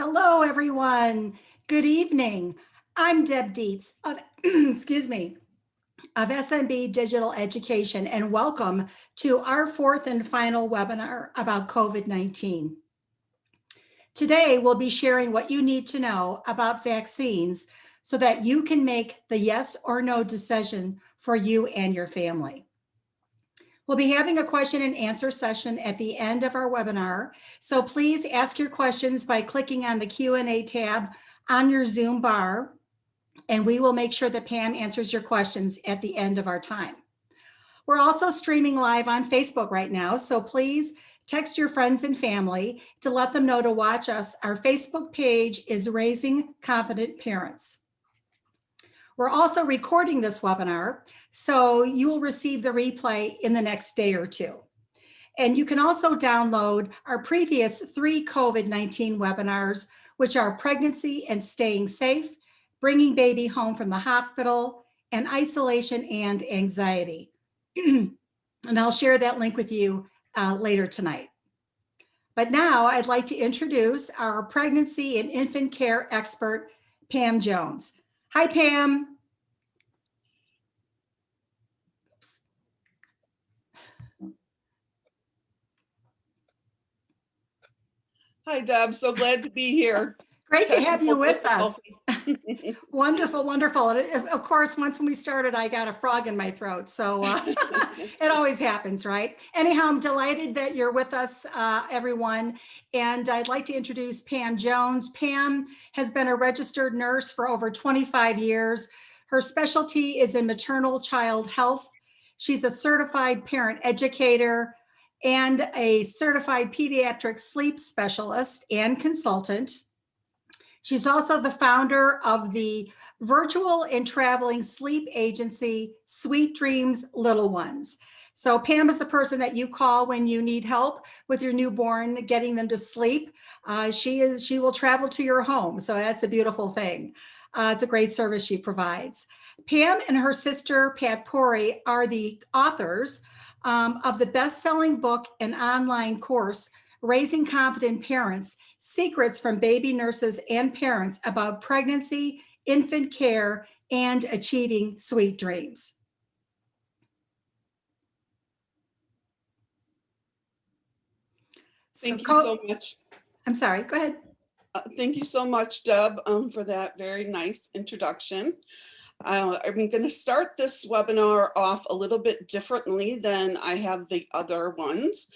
Hello, everyone. Good evening. I'm Deb Dietz of, excuse me, of SMB Digital Education, and welcome to our fourth and final webinar about COVID-19. Today, we'll be sharing what you need to know about vaccines so that you can make the yes or no decision for you and your family. We'll be having a question and answer session at the end of our webinar, so please ask your questions by clicking on the Q&A tab on your Zoom bar, and we will make sure that Pam answers your questions at the end of our time. We're also streaming live on Facebook right now, so please text your friends and family to let them know to watch us. Our Facebook page is Raising Confident Parents. We're also recording this webinar, so you will receive the replay in the next day or two. And you can also download our previous 3 COVID-19 webinars, which are pregnancy and staying safe, bringing baby home from the hospital, and isolation and anxiety. And I'll share that link with you later tonight. But now I'd like to introduce our pregnancy and infant care expert, Pam Jones. Hi, Pam. Hi, Deb. So glad to be here. Great to have you with us. Wonderful, wonderful. And of course, once we started, I got a frog in my throat. So it always happens, right? Anyhow, I'm delighted that you're with us, everyone. And I'd like to introduce Pam Jones. Pam has been a registered nurse for over 25 years. Her specialty is in maternal child health. She's a certified parent educator and a certified pediatric sleep specialist and consultant. She's also the founder of the virtual and traveling sleep agency, Sweet Dreams Little Ones. So Pam is the person that you call when you need help with your newborn, getting them to sleep. She will travel to your home. So that's a beautiful thing. It's a great service she provides. Pam and her sister, Pat Pori, are the authors of the best-selling book and online course, Raising Confident Parents, Secrets from Baby Nurses and Parents About Pregnancy, Infant Care, and Achieving Sweet Dreams. Thank you so much. I'm sorry, go ahead. Thank you so much, Deb, for that very nice introduction. I'm going to start this webinar off a little bit differently than I have the other ones.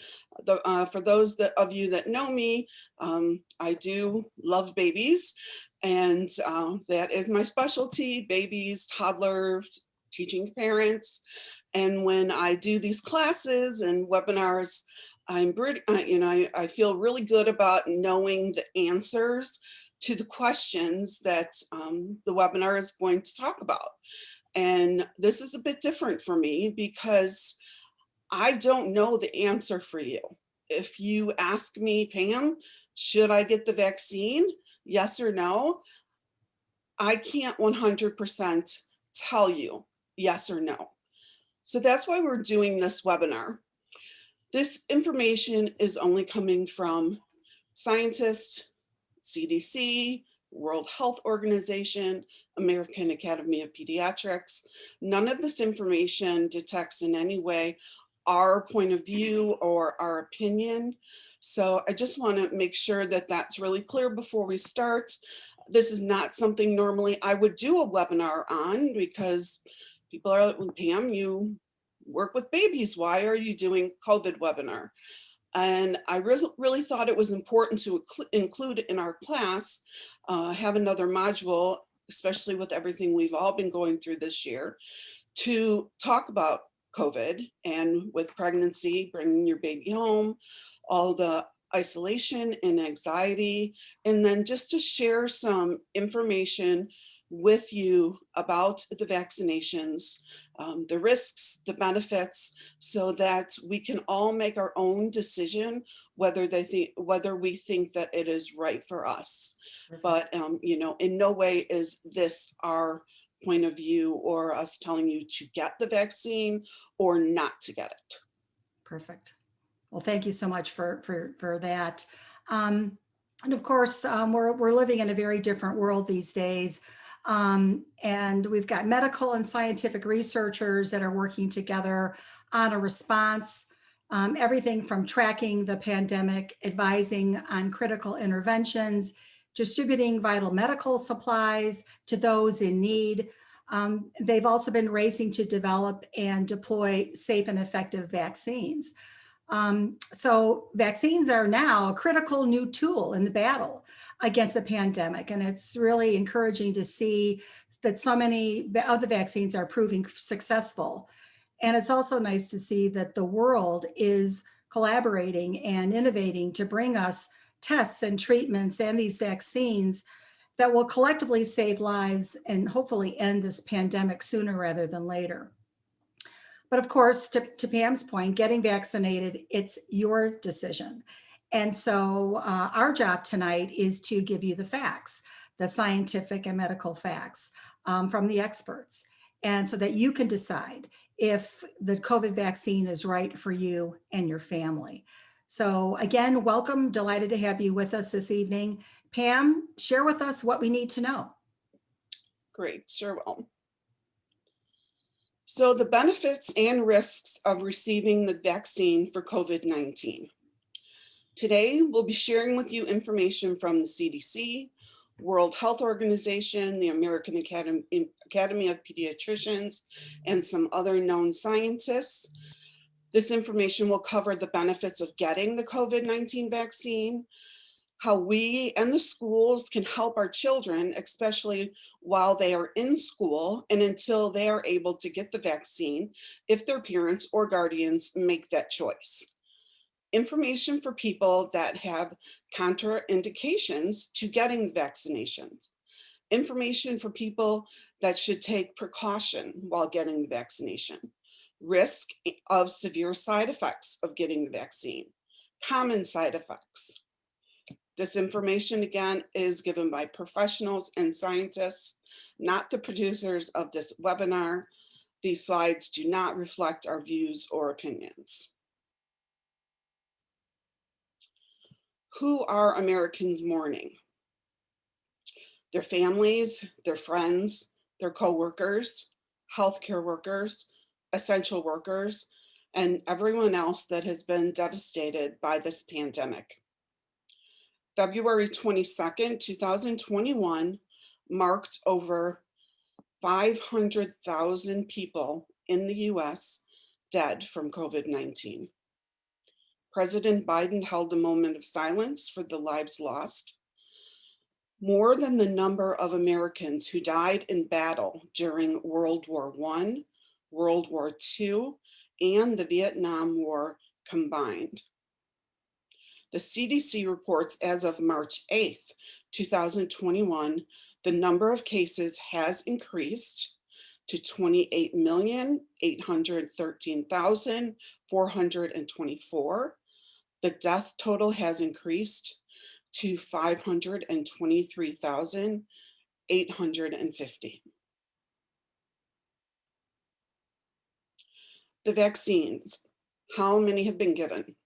For those of you that know me, I do love babies, and that is my specialty: babies, toddlers, teaching parents. And when I do these classes and webinars, I feel really good about knowing the answers to the questions that the webinar is going to talk about. And this is a bit different for me because I don't know the answer for you. If you ask me, Pam, should I get the vaccine? Yes or no? I can't 100% tell you yes or no. So that's why we're doing this webinar. This information is only coming from scientists, CDC, World Health Organization, American Academy of Pediatrics. None of this information detects in any way our point of view or our opinion. So I just want to make sure that that's really clear before we start. This is not something normally I would do a webinar on, because people are like, Pam, you work with babies. Why are you doing COVID webinar? And I really thought it was important to include in our class, have another module, especially with everything we've all been going through this year, to talk about COVID and with pregnancy, bringing your baby home, all the isolation and anxiety, and then just to share some information with you about the vaccinations, the risks, the benefits, so that we can all make our own decision whether we think that it is right for us. Perfect. But in no way is this our point of view or us telling you to get the vaccine or not to get it. Perfect. Well, thank you so much for that. And of course, we're living in a very different world these days. And we've got medical and scientific researchers that are working together on a response, everything from tracking the pandemic, advising on critical interventions, distributing vital medical supplies to those in need. They've also been racing to develop and deploy safe and effective vaccines. So vaccines are now a critical new tool in the battle against the pandemic. And it's really encouraging to see that so many of the vaccines are proving successful. And it's also nice to see that the world is collaborating and innovating to bring us tests and treatments and these vaccines that will collectively save lives and hopefully end this pandemic sooner rather than later. But of course, to Pam's point, getting vaccinated, it's your decision. And so our job tonight is to give you the facts, the scientific and medical facts from the experts, and so that you can decide if the COVID vaccine is right for you and your family. So again, welcome, delighted to have you with us this evening. Pam, share with us what we need to know. Great, sure will. So the benefits and risks of receiving the vaccine for COVID-19. Today, we'll be sharing with you information from the CDC, World Health Organization, the American Academy of Pediatricians, and some other known scientists. This information will cover the benefits of getting the COVID-19 vaccine, how we and the schools can help our children, especially while they are in school and until they are able to get the vaccine, if their parents or guardians make that choice. Information for people that have contraindications to getting vaccinations. Information for people that should take precaution while getting the vaccination. Risk of severe side effects of getting the vaccine. Common side effects. This information, again, is given by professionals and scientists, not the producers of this webinar. These slides do not reflect our views or opinions. Who are Americans mourning? Their families, their friends, their coworkers, healthcare workers, essential workers, and everyone else that has been devastated by this pandemic. February 22nd, 2021 marked over 500,000 people in the US dead from COVID-19. President Biden held a moment of silence for the lives lost. More than the number of Americans who died in battle during World War I, World War II, and the Vietnam War combined. The CDC reports as of March 8th, 2021, the number of cases has increased to 28,813,424. The death total has increased to 523,850. The vaccines, how many have been given?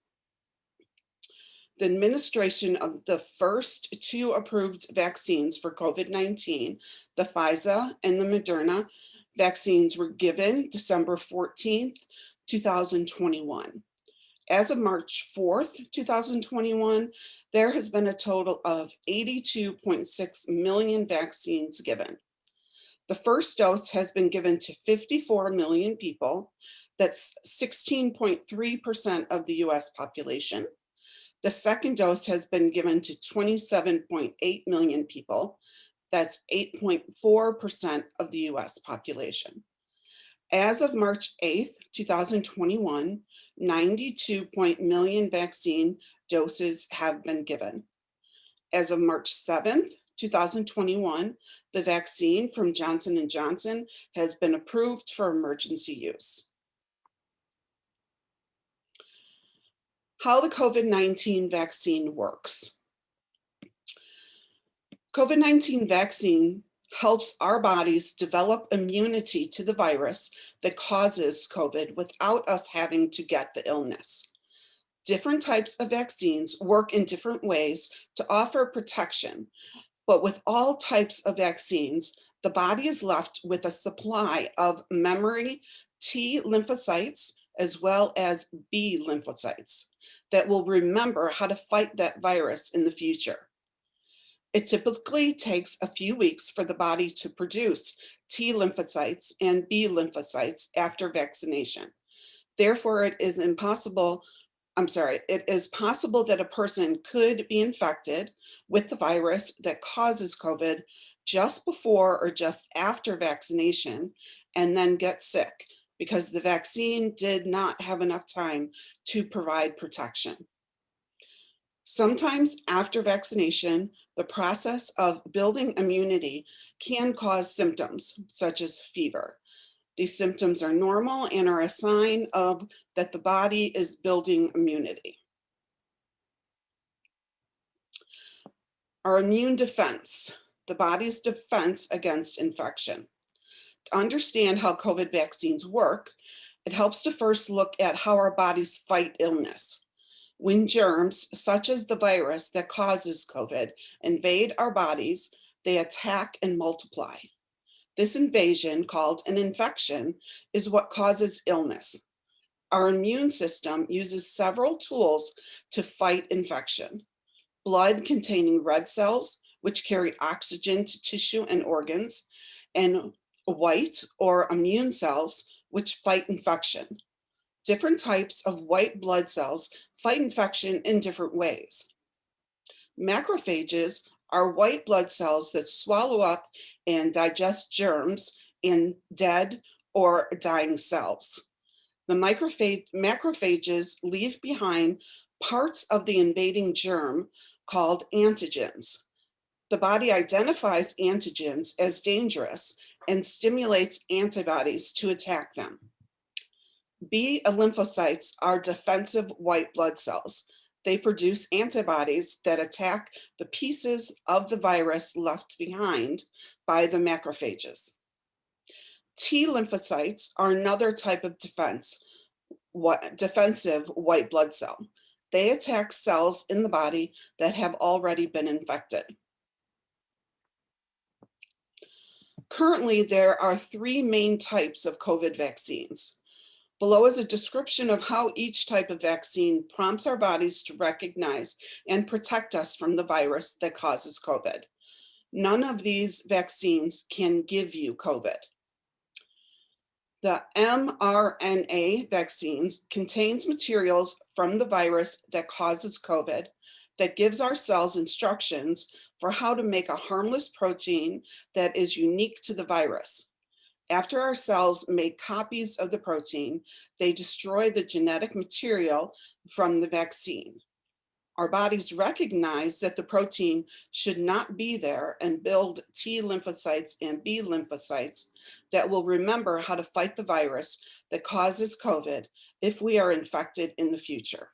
The administration of the first two approved vaccines for COVID-19, the Pfizer and the Moderna vaccines, were given December 14th, 2021. As of March 4th, 2021, there has been a total of 82.6 million vaccines given. The first dose has been given to 54 million people. That's 16.3% of the US population. The second dose has been given to 27.8 million people. That's 8.4% of the US population. As of March 8th, 2021, 92 million vaccine doses have been given. As of March 7th, 2021, the vaccine from Johnson & Johnson has been approved for emergency use. How the COVID-19 vaccine works. COVID-19 vaccine helps our bodies develop immunity to the virus that causes COVID without us having to get the illness. Different types of vaccines work in different ways to offer protection, but with all types of vaccines, the body is left with a supply of memory T lymphocytes as well as B lymphocytes that will remember how to fight that virus in the future. It typically takes a few weeks for the body to produce T lymphocytes and B lymphocytes after vaccination. Therefore, it is possible that a person could be infected with the virus that causes COVID just before or just after vaccination and then get sick because the vaccine did not have enough time to provide protection. Sometimes after vaccination, the process of building immunity can cause symptoms such as fever. These symptoms are normal and are a sign of that the body is building immunity. Our immune defense, the body's defense against infection. To understand how COVID vaccines work, it helps to first look at how our bodies fight illness. When germs, such as the virus that causes COVID, invade our bodies, they attack and multiply. This invasion, called an infection, is what causes illness. Our immune system uses several tools to fight infection. Blood containing red cells, which carry oxygen to tissue and organs, and white or immune cells, which fight infection. Different types of white blood cells fight infection in different ways. Macrophages are white blood cells that swallow up and digest germs in dead or dying cells. The macrophages leave behind parts of the invading germ called antigens. The body identifies antigens as dangerous and stimulates antibodies to attack them. B lymphocytes are defensive white blood cells. They produce antibodies that attack the pieces of the virus left behind by the macrophages. T lymphocytes are another type of defensive white blood cell. They attack cells in the body that have already been infected. Currently, there are 3 main types of COVID vaccines. Below is a description of how each type of vaccine prompts our bodies to recognize and protect us from the virus that causes COVID. None of these vaccines can give you COVID. The mRNA vaccines contains materials from the virus that causes COVID that gives our cells instructions for how to make a harmless protein that is unique to the virus. After our cells make copies of the protein, they destroy the genetic material from the vaccine. Our bodies recognize that the protein should not be there and build T lymphocytes and B lymphocytes that will remember how to fight the virus that causes COVID if we are infected in the future.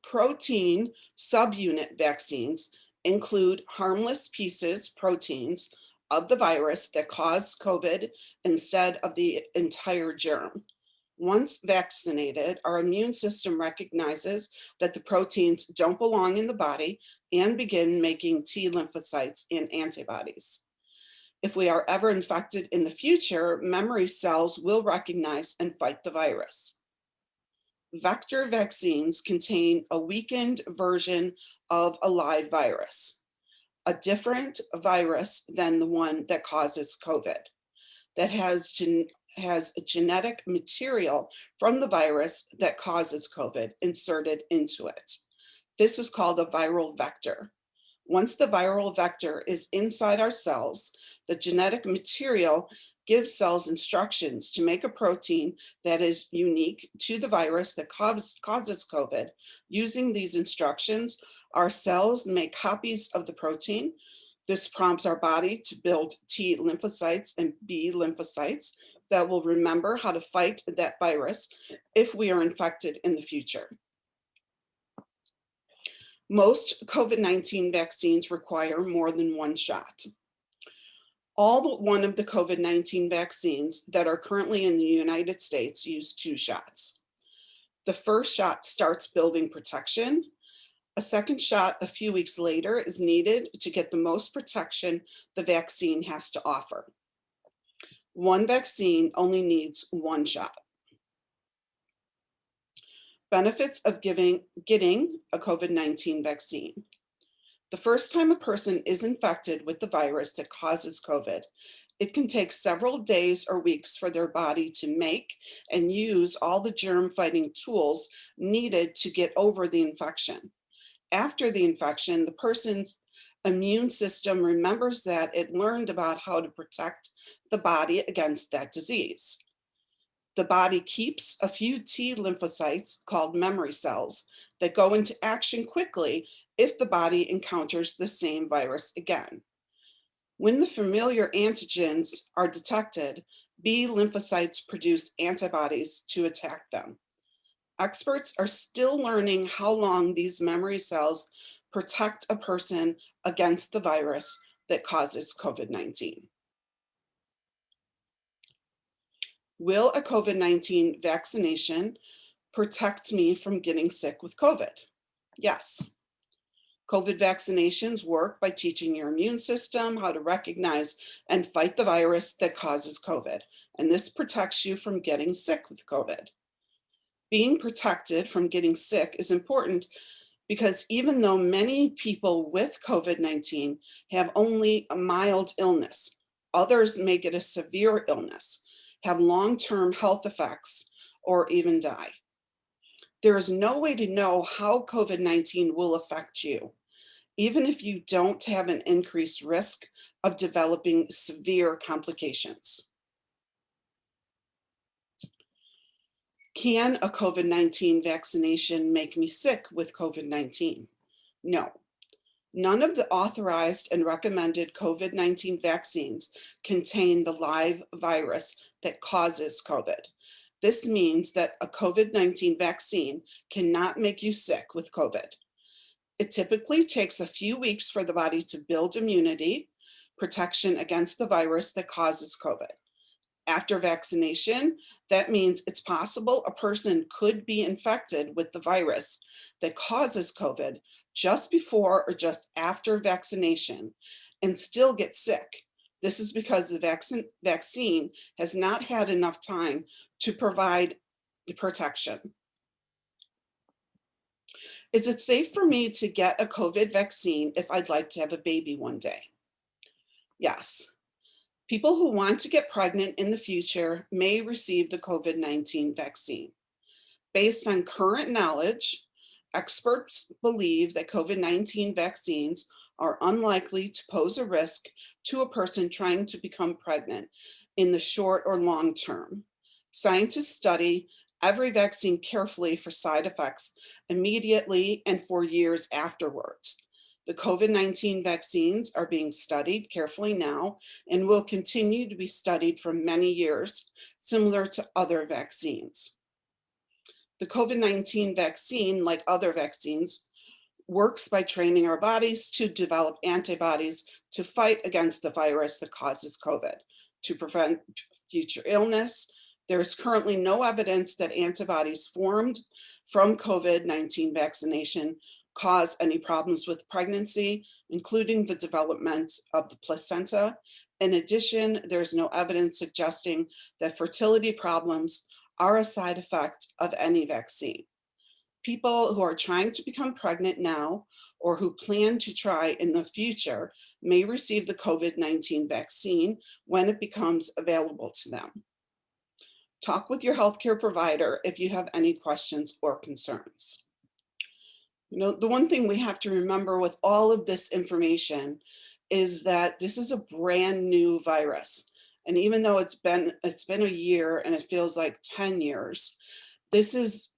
Protein subunit vaccines include harmless proteins of the virus that cause COVID instead of the entire germ. Once vaccinated, our immune system recognizes that the proteins don't belong in the body and begin making T lymphocytes and antibodies. If we are ever infected in the future, memory cells will recognize and fight the virus. Vector vaccines contain a weakened version of a live virus, a different virus than the one that causes COVID, that has genetic material from the virus that causes COVID inserted into it. This is called a viral vector. Once the viral vector is inside our cells, the genetic material gives cells instructions to make a protein that is unique to the virus that causes COVID. Using these instructions, our cells make copies of the protein. This prompts our body to build T lymphocytes and B lymphocytes that will remember how to fight that virus if we are infected in the future. Most COVID-19 vaccines require more than one shot. All but one of the COVID-19 vaccines that are currently in the United States use 2 shots. The first shot starts building protection. A second shot a few weeks later is needed to get the most protection the vaccine has to offer. One vaccine only needs 1 shot. Benefits of getting a COVID-19 vaccine. The first time a person is infected with the virus that causes COVID, it can take several days or weeks for their body to make and use all the germ-fighting tools needed to get over the infection. After the infection, the person's immune system remembers that it learned about how to protect the body against that disease. The body keeps a few T lymphocytes called memory cells that go into action quickly if the body encounters the same virus again. When the familiar antigens are detected, B lymphocytes produce antibodies to attack them. Experts are still learning how long these memory cells protect a person against the virus that causes COVID-19. Will a COVID-19 vaccination protect me from getting sick with COVID? Yes. COVID vaccinations work by teaching your immune system how to recognize and fight the virus that causes COVID, and this protects you from getting sick with COVID. Being protected from getting sick is important because even though many people with COVID-19 have only a mild illness, others may get a severe illness, have long-term health effects, or even die. There is no way to know how COVID-19 will affect you, even if you don't have an increased risk of developing severe complications. Can a COVID-19 vaccination make me sick with COVID-19? No. None of the authorized and recommended COVID-19 vaccines contain the live virus that causes COVID. This means that a COVID-19 vaccine cannot make you sick with COVID. It typically takes a few weeks for the body to build immunity, protection against the virus that causes COVID. After vaccination, that means it's possible a person could be infected with the virus that causes COVID just before or just after vaccination and still get sick. This is because the vaccine has not had enough time to provide the protection. Is it safe for me to get a COVID vaccine if I'd like to have a baby one day? Yes. People who want to get pregnant in the future may receive the COVID-19 vaccine. Based on current knowledge, experts believe that COVID-19 vaccines are unlikely to pose a risk to a person trying to become pregnant in the short or long term. Scientists study every vaccine carefully for side effects immediately and for years afterwards. The COVID-19 vaccines are being studied carefully now and will continue to be studied for many years, similar to other vaccines. The COVID-19 vaccine, like other vaccines, works by training our bodies to develop antibodies to fight against the virus that causes COVID, to prevent future illness. There is currently no evidence that antibodies formed from COVID-19 vaccination cause any problems with pregnancy, including the development of the placenta. In addition, there's no evidence suggesting that fertility problems are a side effect of any vaccine. People who are trying to become pregnant now or who plan to try in the future may receive the COVID-19 vaccine when it becomes available to them. Talk with your healthcare provider if you have any questions or concerns. You know, the one thing we have to remember with all of this information is that this is a brand new virus. And even though it's been a year and it feels like 10 years, this is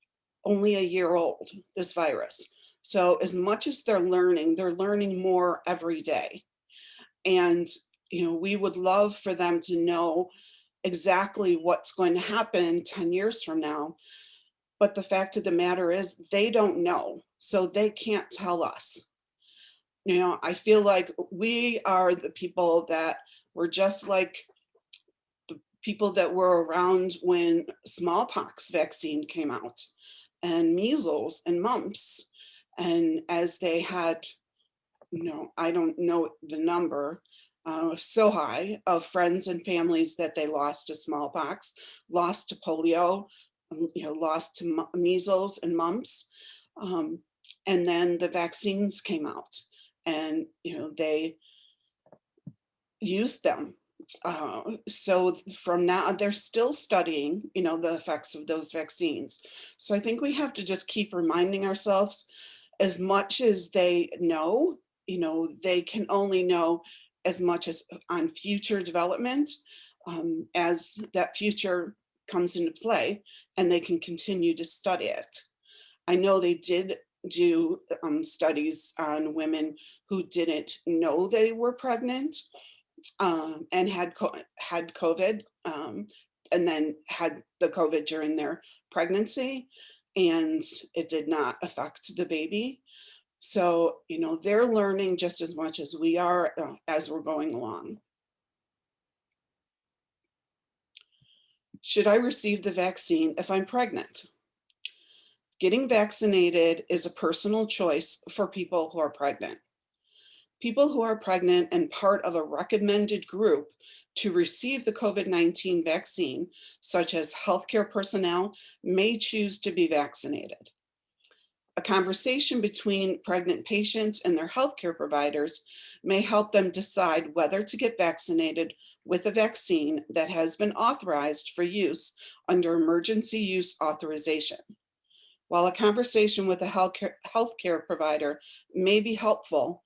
only a year old, this virus. So as much as they're learning more every day. And, you know, we would love for them to know exactly what's going to happen 10 years from now. But the fact of the matter is they don't know, so they can't tell us. I feel like we are the people that were just like the people that were around when smallpox vaccine came out, and measles and mumps. And as they had, I don't know the number, so high of friends and families that they lost to smallpox, lost to polio, lost to measles and mumps. Um, and then the vaccines came out, and they used them. So from now, they're still studying, the effects of those vaccines. So I think we have to just keep reminding ourselves, as much as they know, they can only know as much as on future development, as that future comes into play, and they can continue to study it. I know they did do studies on women who didn't know they were pregnant, and had COVID, and then had the COVID during their pregnancy, and it did not affect the baby. So, they're learning just as much as we are, as we're going along. Should I receive the vaccine if I'm pregnant? Getting vaccinated is a personal choice for people who are pregnant. People who are pregnant and part of a recommended group to receive the COVID-19 vaccine, such as healthcare personnel, may choose to be vaccinated. A conversation between pregnant patients and their healthcare providers may help them decide whether to get vaccinated with a vaccine that has been authorized for use under emergency use authorization. While a conversation with a healthcare provider may be helpful,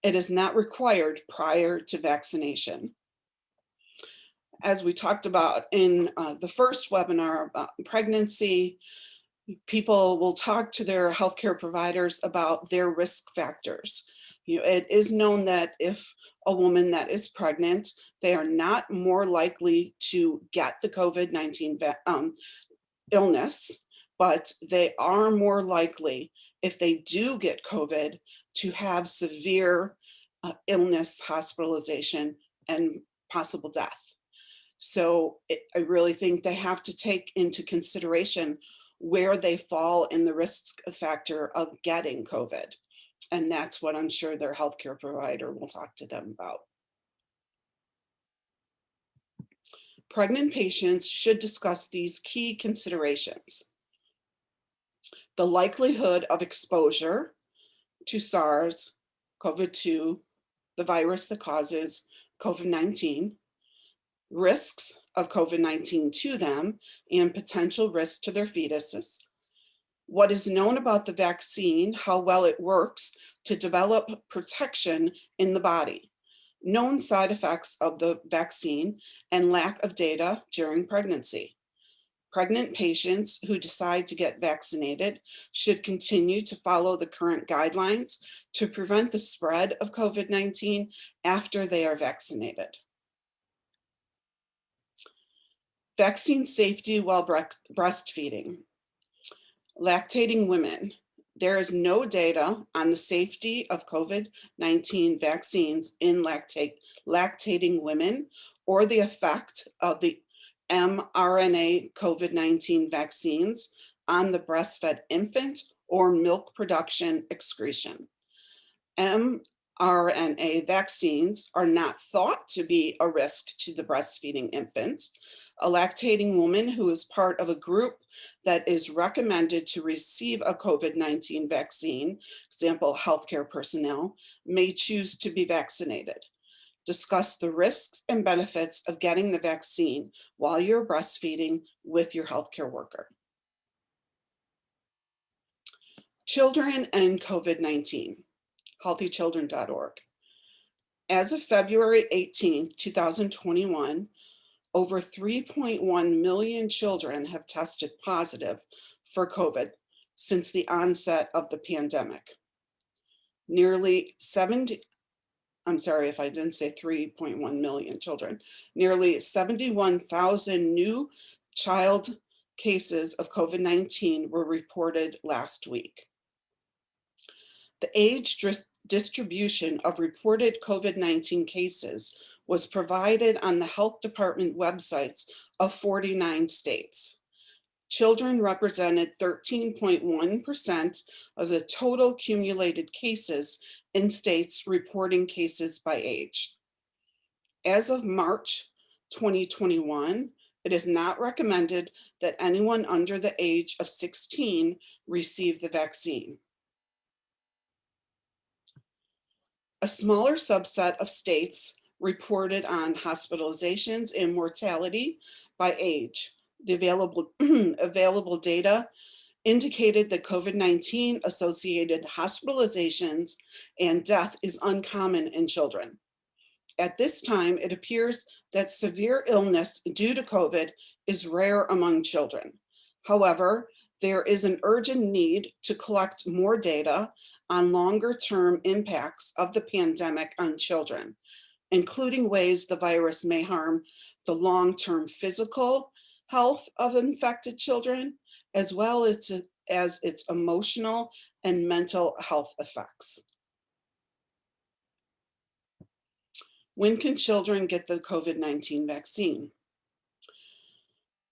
it is not required prior to vaccination. As we talked about in the first webinar about pregnancy, people will talk to their healthcare providers about their risk factors. It is known that if a woman that is pregnant, they are not more likely to get the COVID-19 illness, but they are more likely, if they do get COVID, to have severe illness, hospitalization, and possible death. So I really think they have to take into consideration where they fall in the risk factor of getting COVID. And that's what I'm sure their healthcare provider will talk to them about. Pregnant patients should discuss these key considerations: the likelihood of exposure to SARS-CoV-2, the virus that causes COVID-19, risks of COVID-19 to them, and potential risk to their fetuses, what is known about the vaccine, how well it works to develop protection in the body, known side effects of the vaccine, and lack of data during pregnancy. Pregnant patients who decide to get vaccinated should continue to follow the current guidelines to prevent the spread of COVID-19 after they are vaccinated. Vaccine safety while breastfeeding. Lactating women. There is no data on the safety of COVID-19 vaccines in lactating women, or the effect of the mRNA COVID-19 vaccines on the breastfed infant or milk production excretion. mRNA vaccines are not thought to be a risk to the breastfeeding infant. A lactating woman who is part of a group that is recommended to receive a COVID-19 vaccine, example, healthcare personnel, may choose to be vaccinated. Discuss the risks and benefits of getting the vaccine while you're breastfeeding with your healthcare worker. Children and COVID-19, healthychildren.org. As of February 18th, 2021, over 3.1 million children have tested positive for COVID since the onset of the pandemic. I'm sorry if I didn't say 3.1 million children. Nearly 71,000 new child cases of COVID-19 were reported last week. The age distribution of reported COVID-19 cases was provided on the health department websites of 49 states. Children represented 13.1% of the total accumulated cases in states reporting cases by age. As of March 2021, it is not recommended that anyone under the age of 16 receive the vaccine. A smaller subset of states reported on hospitalizations and mortality by age. The available data indicated that COVID-19 associated hospitalizations and death is uncommon in children. At this time, it appears that severe illness due to COVID is rare among children. However, there is an urgent need to collect more data on longer-term impacts of the pandemic on children, including ways the virus may harm the long-term physical health of infected children, as well as its emotional and mental health effects. When can children get the COVID-19 vaccine?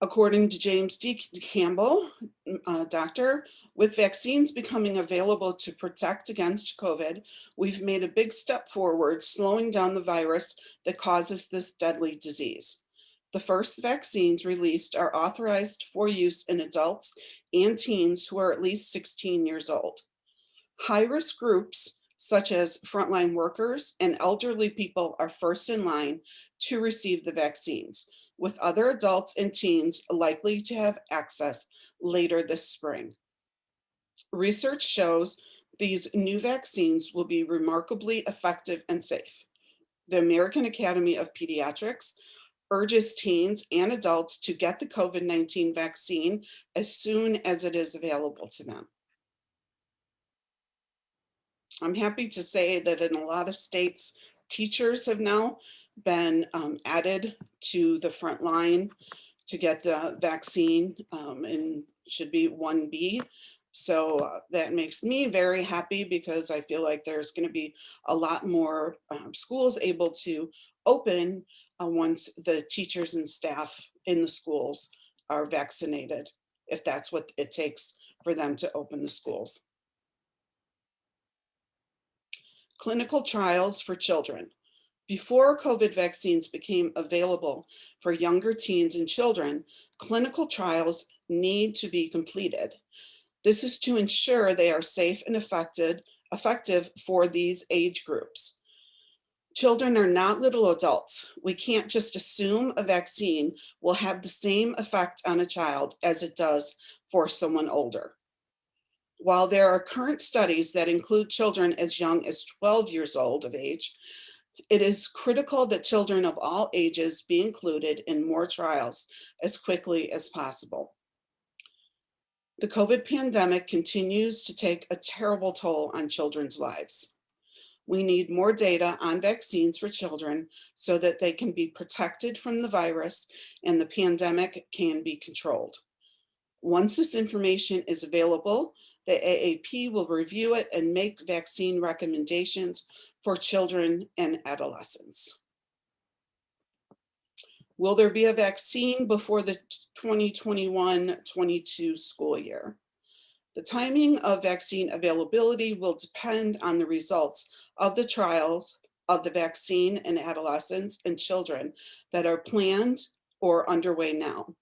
According to James D. Campbell, doctor, with vaccines becoming available to protect against COVID, we've made a big step forward, slowing down the virus that causes this deadly disease. The first vaccines released are authorized for use in adults and teens who are at least 16 years old. High-risk groups, such as frontline workers and elderly people, are first in line to receive the vaccines, with other adults and teens likely to have access later this spring. Research shows these new vaccines will be remarkably effective and safe. The American Academy of Pediatrics urges teens and adults to get the COVID-19 vaccine as soon as it is available to them. I'm happy to say that in a lot of states, teachers have now been added to the front line to get the vaccine, and should be 1B. So that makes me very happy, because I feel like there's going to be a lot more schools able to open once the teachers and staff in the schools are vaccinated, if that's what it takes for them to open the schools. Clinical trials for children. Before COVID vaccines became available for younger teens and children, clinical trials need to be completed. This is to ensure they are safe and effective for these age groups. Children are not little adults. We can't just assume a vaccine will have the same effect on a child as it does for someone older. While there are current studies that include children as young as 12 years old of age, it is critical that children of all ages be included in more trials as quickly as possible. The COVID pandemic continues to take a terrible toll on children's lives. We need more data on vaccines for children so that they can be protected from the virus and the pandemic can be controlled. Once this information is available, the AAP will review it and make vaccine recommendations for children and adolescents. Will there be a vaccine before the 2021-22 school year? The timing of vaccine availability will depend on the results of the trials of the vaccine in adolescents and children that are planned or underway now.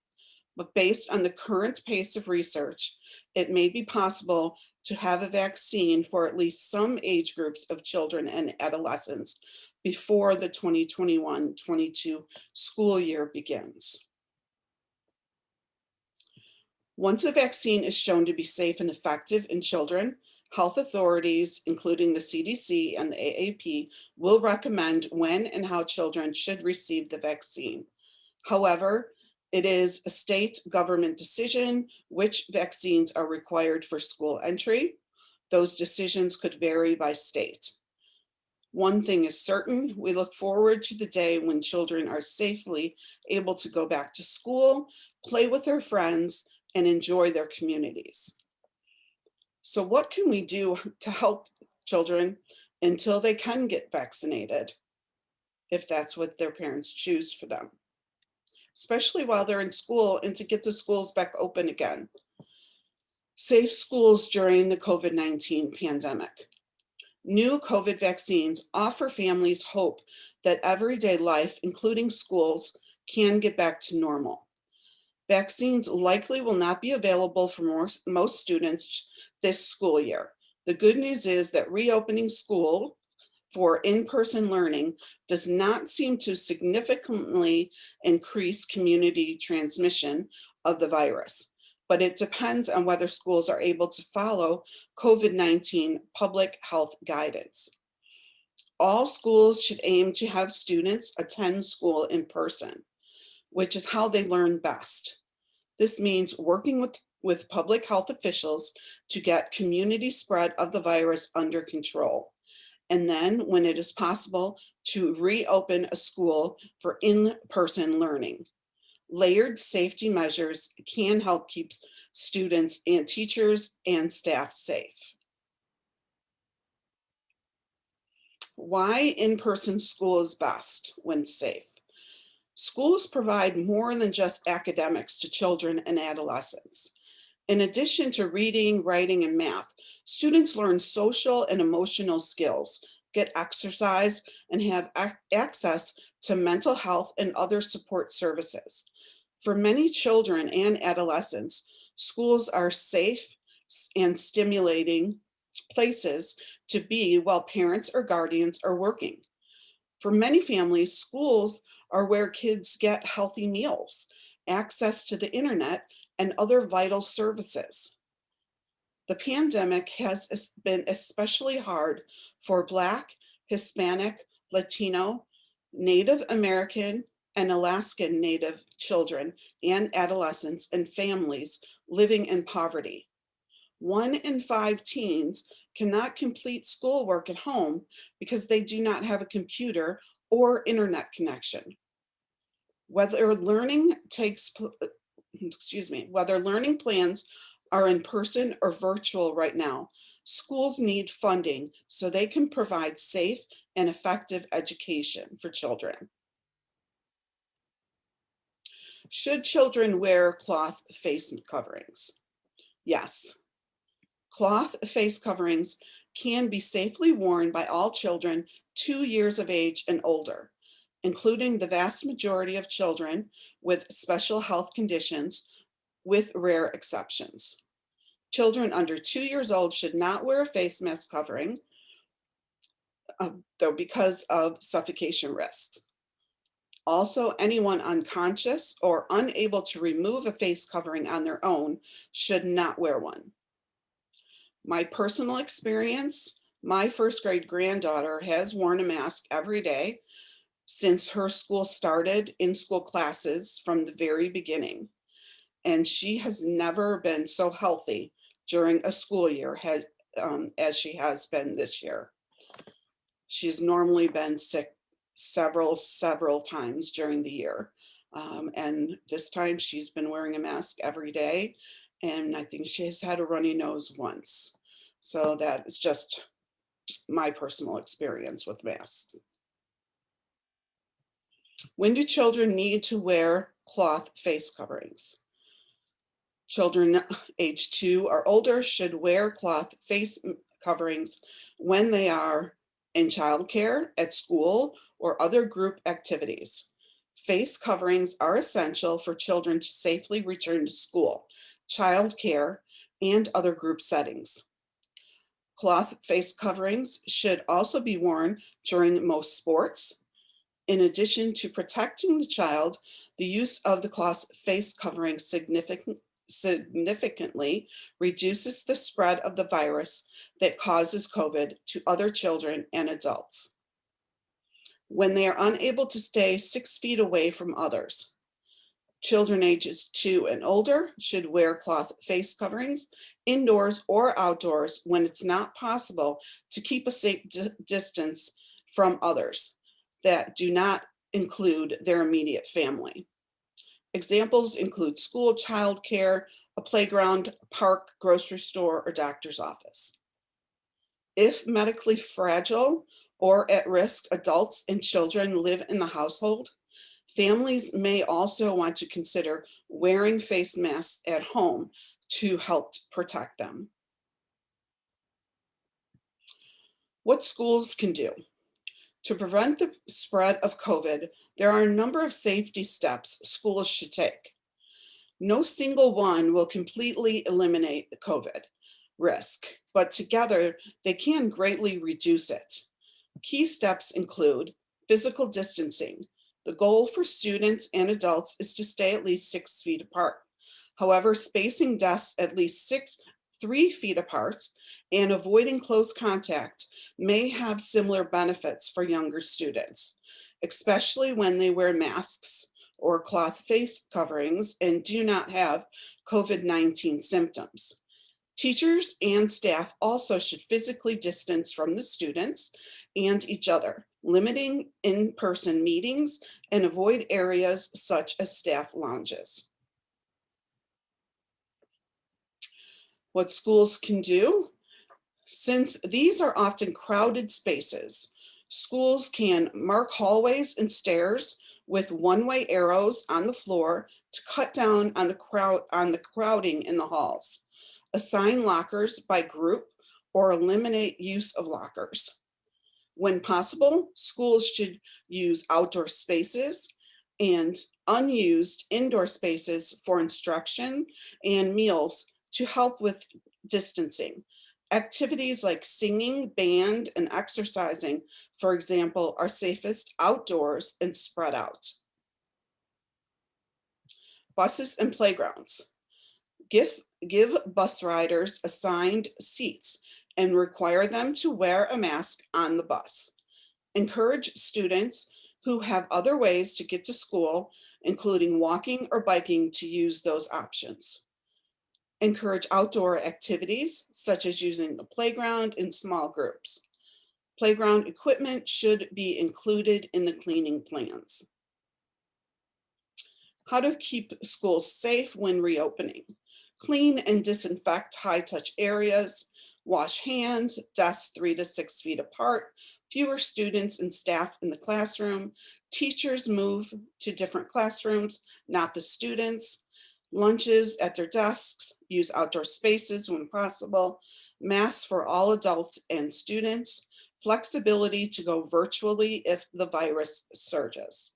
But based on the current pace of research, it may be possible to have a vaccine for at least some age groups of children and adolescents before the 2021-22 school year begins. Once a vaccine is shown to be safe and effective in children, health authorities, including the CDC and the AAP, will recommend when and how children should receive the vaccine. However, it is a state government decision which vaccines are required for school entry. Those decisions could vary by state. One thing is certain, we look forward to the day when children are safely able to go back to school, play with their friends, and enjoy their communities. So what can we do to help children until they can get vaccinated, if that's what their parents choose for them, especially while they're in school, and to get the schools back open again. Safe schools during the COVID-19 pandemic. New COVID vaccines offer families hope that everyday life, including schools, can get back to normal. Vaccines likely will not be available for most students this school year. The good news is that reopening school for in-person learning does not seem to significantly increase community transmission of the virus, but it depends on whether schools are able to follow COVID-19 public health guidance. All schools should aim to have students attend school in person, which is how they learn best. This means working with public health officials to get community spread of the virus under control. And then, when it is possible, to reopen a school for in-person learning. Layered safety measures can help keep students and teachers and staff safe. Why in-person school is best when safe? Schools provide more than just academics to children and adolescents. In addition to reading, writing, and math, students learn social and emotional skills, get exercise, and have access to mental health and other support services. For many children and adolescents, schools are safe and stimulating places to be while parents or guardians are working. For many families, schools are where kids get healthy meals, access to the internet, and other vital services. The pandemic has been especially hard for Black, Hispanic, Latino, Native American, and Alaskan Native children and adolescents and families living in poverty. 1 in 5 teens cannot complete schoolwork at home because they do not have a computer or internet connection. Whether learning plans are in person or virtual right now, schools need funding so they can provide safe and effective education for children. Should children wear cloth face coverings? Yes. Cloth face coverings can be safely worn by all children 2 years of age and older, including the vast majority of children with special health conditions, with rare exceptions. Children under 2 years old should not wear a face mask covering, though, because of suffocation risks. Also, anyone unconscious or unable to remove a face covering on their own should not wear one. My personal experience, my first grade granddaughter has worn a mask every day since her school started in-school classes from the very beginning. And she has never been so healthy during a school year as she has been this year. She's normally been sick several times during the year. And this time she's been wearing a mask every day. And I think she has had a runny nose once. So that is just my personal experience with masks. When do children need to wear cloth face coverings? Children age 2 or older should wear cloth face coverings when they are in childcare, at school, or other group activities. Face coverings are essential for children to safely return to school, childcare, and other group settings. Cloth face coverings should also be worn during most sports. In addition to protecting the child, the use of the cloth face covering significantly reduces the spread of the virus that causes COVID to other children and adults. When they are unable to stay 6 feet away from others, children ages 2 and older should wear cloth face coverings indoors or outdoors when it's not possible to keep a safe distance from others that do not include their immediate family. Examples include school, childcare, a playground, park, grocery store, or doctor's office. If medically fragile or at-risk adults and children live in the household, families may also want to consider wearing face masks at home to help protect them. What schools can do. To prevent the spread of COVID, there are a number of safety steps schools should take. No single one will completely eliminate the COVID risk, but together they can greatly reduce it. Key steps include physical distancing. The goal for students and adults is to stay at least 6 feet apart. However, spacing desks at least 3 feet apart and avoiding close contact may have similar benefits for younger students, especially when they wear masks or cloth face coverings and do not have COVID-19 symptoms. Teachers and staff also should physically distance from the students and each other, limiting in-person meetings and avoid areas such as staff lounges. What schools can do. Since these are often crowded spaces, schools can mark hallways and stairs with one-way arrows on the floor to cut down on the crowding in the halls. Assign lockers by group or eliminate use of lockers. When possible, schools should use outdoor spaces and unused indoor spaces for instruction and meals to help with distancing. Activities like singing, band, and exercising, for example, are safest outdoors and spread out. Buses and playgrounds. Give bus riders assigned seats and require them to wear a mask on the bus. Encourage students who have other ways to get to school, including walking or biking, to use those options. Encourage outdoor activities, such as using the playground in small groups. Playground equipment should be included in the cleaning plans. How to keep schools safe when reopening. Clean and disinfect high-touch areas. Wash hands, desks 3 to 6 feet apart. Fewer students and staff in the classroom. Teachers move to different classrooms, not the students. Lunches at their desks. Use outdoor spaces when possible. Masks for all adults and students. Flexibility to go virtually if the virus surges.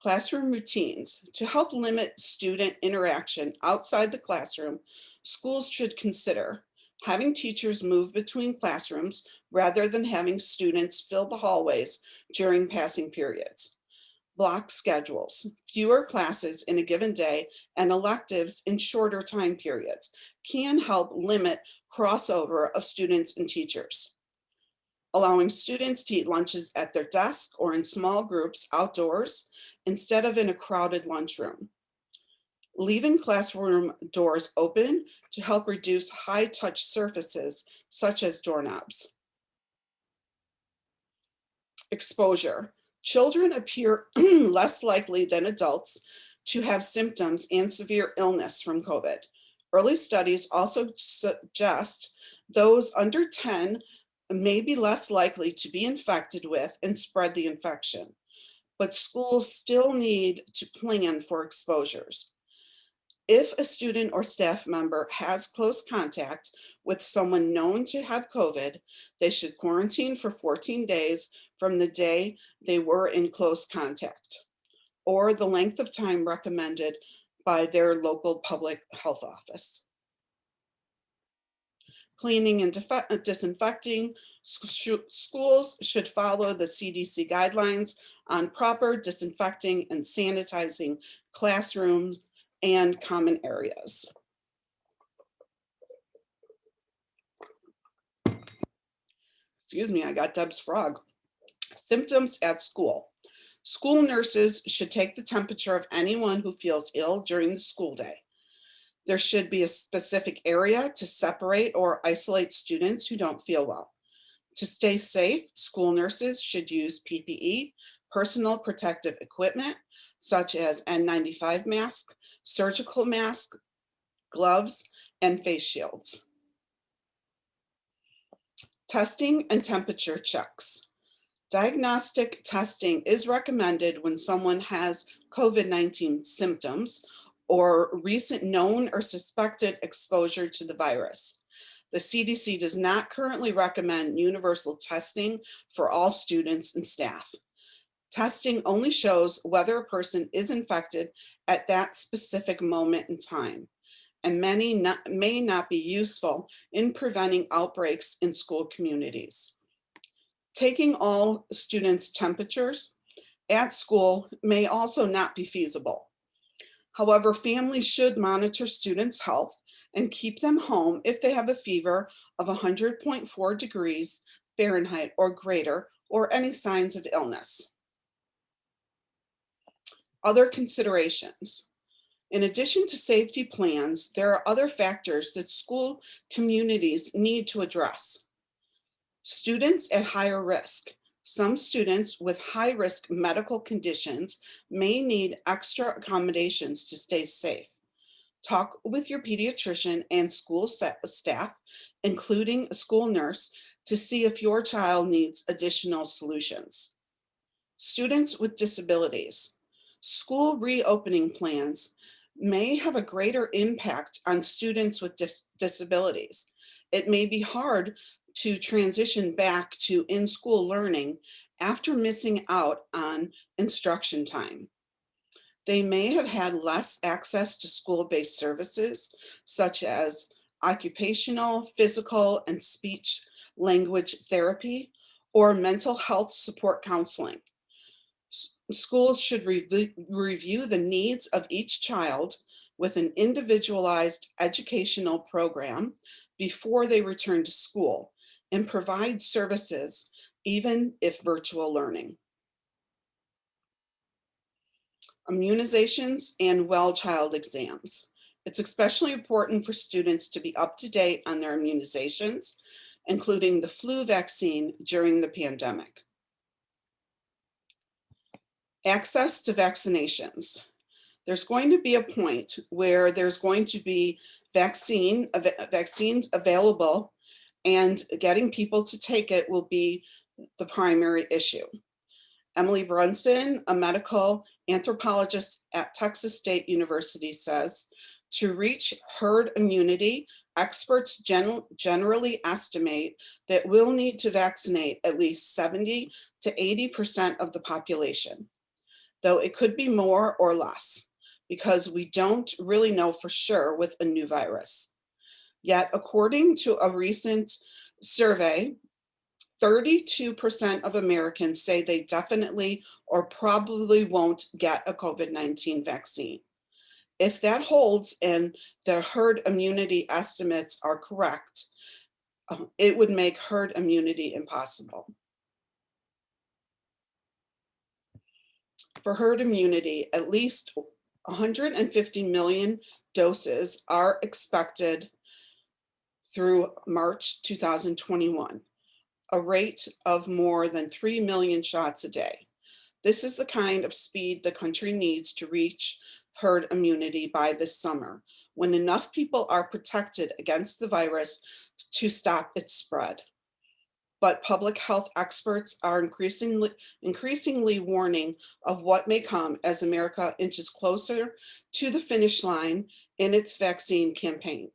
Classroom routines. To help limit student interaction outside the classroom, schools should consider having teachers move between classrooms rather than having students fill the hallways during passing periods. Block schedules, fewer classes in a given day and electives in shorter time periods can help limit crossover of students and teachers. Allowing students to eat lunches at their desk or in small groups outdoors instead of in a crowded lunchroom. Leaving classroom doors open to help reduce high-touch surfaces such as doorknobs. Exposure. Children appear less likely than adults to have symptoms and severe illness from COVID. Early studies also suggest those under 10 may be less likely to be infected with and spread the infection, but schools still need to plan for exposures. If a student or staff member has close contact with someone known to have COVID, they should quarantine for 14 days from the day they were in close contact, or the length of time recommended by their local public health office. Cleaning and disinfecting. Schools should follow the CDC guidelines on proper disinfecting and sanitizing classrooms and common areas. Excuse me, I got Deb's frog. Symptoms at school. School nurses should take the temperature of anyone who feels ill during the school day. There should be a specific area to separate or isolate students who don't feel well. To stay safe, school nurses should use PPE, personal protective equipment, such as N95 mask, surgical mask, gloves, and face shields. Testing and temperature checks. Diagnostic testing is recommended when someone has COVID-19 symptoms or recent known or suspected exposure to the virus. The CDC does not currently recommend universal testing for all students and staff. Testing only shows whether a person is infected at that specific moment in time, and may not be useful in preventing outbreaks in school communities. Taking all students' temperatures at school may also not be feasible. However, families should monitor students' health and keep them home if they have a fever of 100.4 degrees Fahrenheit or greater, or any signs of illness. Other considerations. In addition to safety plans, there are other factors that school communities need to address. Students at higher risk. Some students with high-risk medical conditions may need extra accommodations to stay safe. Talk with your pediatrician and school staff, including a school nurse, to see if your child needs additional solutions. Students with disabilities. School reopening plans may have a greater impact on students with disabilities. It may be hard to transition back to in-school learning after missing out on instruction time. They may have had less access to school-based services, such as occupational, physical, and speech language therapy, or mental health support counseling. Schools should review the needs of each child with an individualized educational program before they return to school, and provide services even if virtual learning. Immunizations and well child exams. It's especially important for students to be up to date on their immunizations, including the flu vaccine during the pandemic. Access to vaccinations. There's going to be a point where there's going to be vaccines available, and getting people to take it will be the primary issue. Emily Brunson, a medical anthropologist at Texas State University, says, to reach herd immunity, experts generally estimate that we'll need to vaccinate at least 70 to 80% of the population, though it could be more or less, because we don't really know for sure with a new virus. Yet, according to a recent survey, 32% of Americans say they definitely or probably won't get a COVID-19 vaccine. If that holds and the herd immunity estimates are correct, it would make herd immunity impossible. For herd immunity, at least 150 million doses are expected through March 2021. A rate of more than 3 million shots a day. This is the kind of speed the country needs to reach herd immunity by this summer, when enough people are protected against the virus to stop its spread. But public health experts are increasingly warning of what may come as America inches closer to the finish line in its vaccine campaign.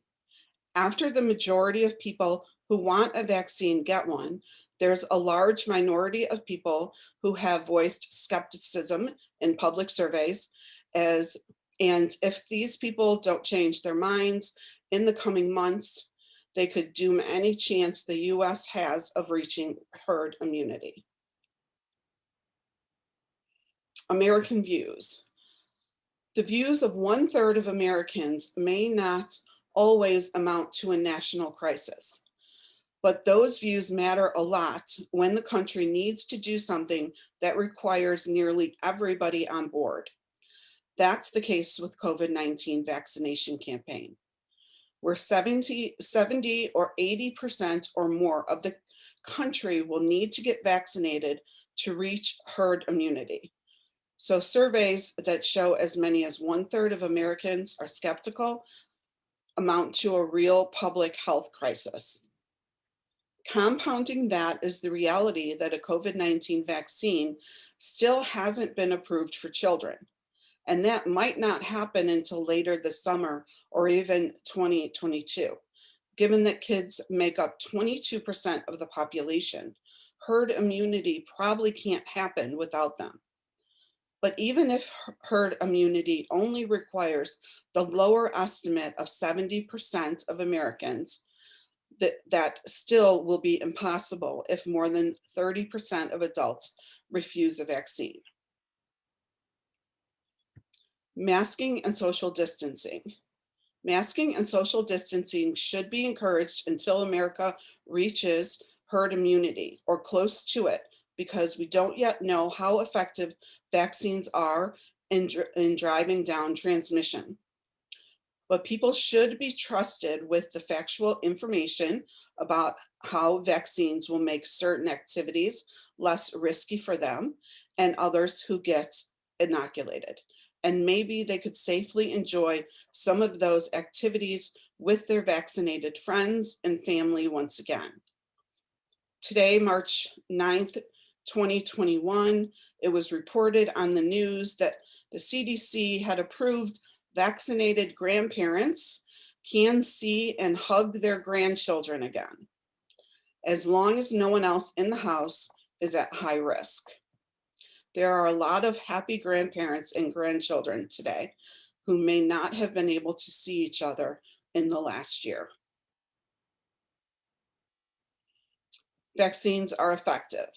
After the majority of people who want a vaccine get one, there's a large minority of people who have voiced skepticism in public surveys, and if these people don't change their minds in the coming months, they could doom any chance the US has of reaching herd immunity. American views. The views of 1/3 of Americans may not always amount to a national crisis, but those views matter a lot when the country needs to do something that requires nearly everybody on board. That's the case with COVID-19 vaccination campaign, where 70 or 80% or more of the country will need to get vaccinated to reach herd immunity. So surveys that show as many as 1/3 of Americans are skeptical amount to a real public health crisis. Compounding that is the reality that a COVID-19 vaccine still hasn't been approved for children, and that might not happen until later this summer or even 2022. Given that kids make up 22% of the population, herd immunity probably can't happen without them. But even if herd immunity only requires the lower estimate of 70% of Americans, that still will be impossible if more than 30% of adults refuse a vaccine. Masking and social distancing. Masking and social distancing should be encouraged until America reaches herd immunity or close to it, because we don't yet know how effective vaccines are in driving down transmission. But people should be trusted with the factual information about how vaccines will make certain activities less risky for them and others who get inoculated. And maybe they could safely enjoy some of those activities with their vaccinated friends and family once again. Today, March 9th, 2021, it was reported on the news that the CDC had approved vaccinated grandparents can see and hug their grandchildren again, as long as no one else in the house is at high risk. There are a lot of happy grandparents and grandchildren today who may not have been able to see each other in the last year. Vaccines are effective.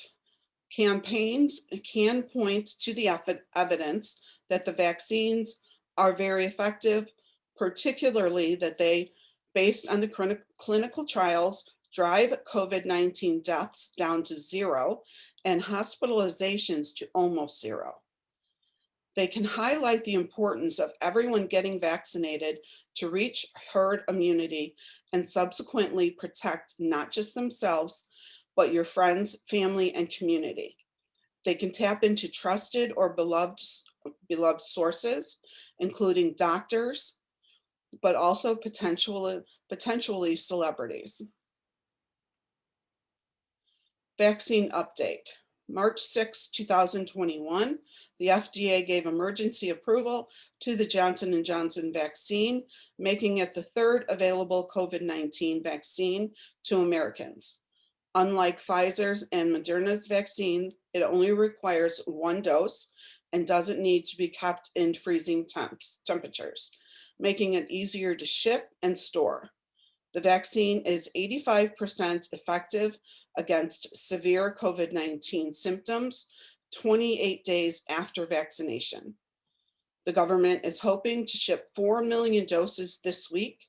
Campaigns can point to the evidence that the vaccines are very effective, particularly that they, based on the clinical trials, drive COVID-19 deaths down to 0 and hospitalizations to almost 0. They can highlight the importance of everyone getting vaccinated to reach herd immunity and subsequently protect not just themselves, but your friends, family, and community. They can tap into trusted or beloved sources, including doctors, but also potentially celebrities. Vaccine update. March 6, 2021, the FDA gave emergency approval to the Johnson & Johnson vaccine, making it the third available COVID-19 vaccine to Americans. Unlike Pfizer's and Moderna's vaccine, it only requires 1 dose and doesn't need to be kept in freezing temperatures, making it easier to ship and store. The vaccine is 85% effective against severe COVID-19 symptoms 28 days after vaccination. The government is hoping to ship 4 million doses this week,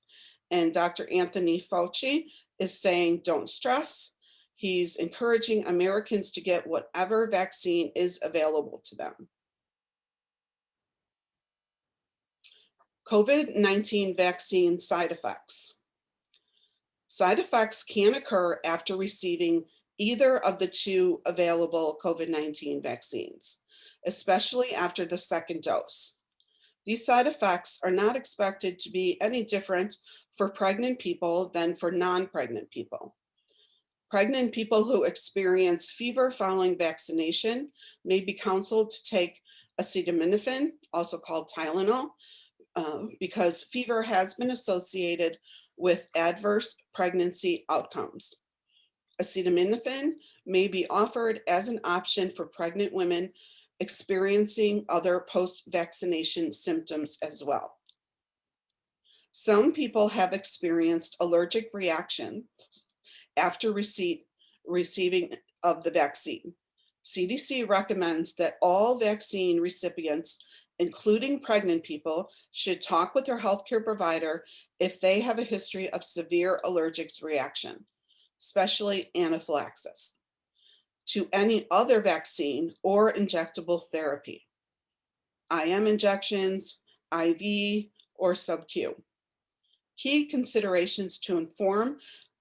and Dr. Anthony Fauci is saying, don't stress. He's encouraging Americans to get whatever vaccine is available to them. COVID-19 vaccine side effects. Side effects can occur after receiving either of the 2 available COVID-19 vaccines, especially after the second dose. These side effects are not expected to be any different for pregnant people than for non-pregnant people. Pregnant people who experience fever following vaccination may be counseled to take acetaminophen, also called Tylenol, because fever has been associated with adverse pregnancy outcomes. Acetaminophen may be offered as an option for pregnant women experiencing other post-vaccination symptoms as well. Some people have experienced allergic reactions after receiving of the vaccine. CDC recommends that all vaccine recipients, including pregnant people, should talk with their healthcare provider if they have a history of severe allergic reaction, especially anaphylaxis, to any other vaccine or injectable therapy, IM injections, IV, or sub-Q. Key considerations to inform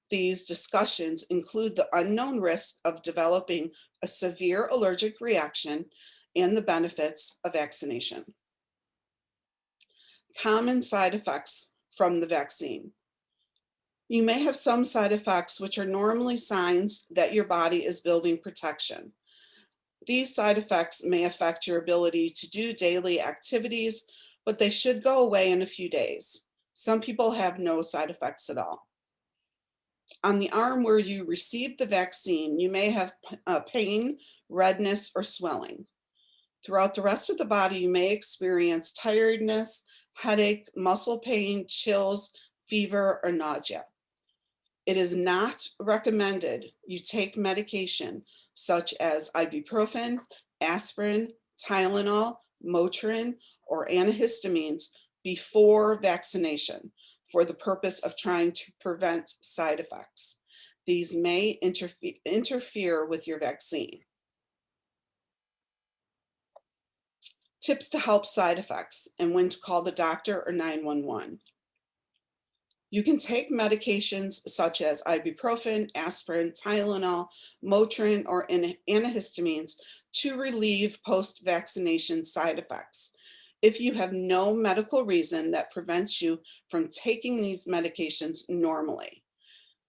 these discussions include the unknown risk of developing a severe allergic reaction and the benefits of vaccination. Common side effects from the vaccine. You may have some side effects which are normally signs that your body is building protection. These side effects may affect your ability to do daily activities, but they should go away in a few days. Some people have no side effects at all. On the arm where you received the vaccine, you may have pain, redness, or swelling. Throughout the rest of the body, you may experience tiredness, headache, muscle pain, chills, fever, or nausea. It is not recommended you take medication such as ibuprofen, aspirin, Tylenol, Motrin, or antihistamines before vaccination for the purpose of trying to prevent side effects. These may interfere with your vaccine. Tips to help side effects and when to call the doctor or 911. You can take medications such as ibuprofen, aspirin, Tylenol, Motrin, or antihistamines to relieve post-vaccination side effects. If you have no medical reason that prevents you from taking these medications normally.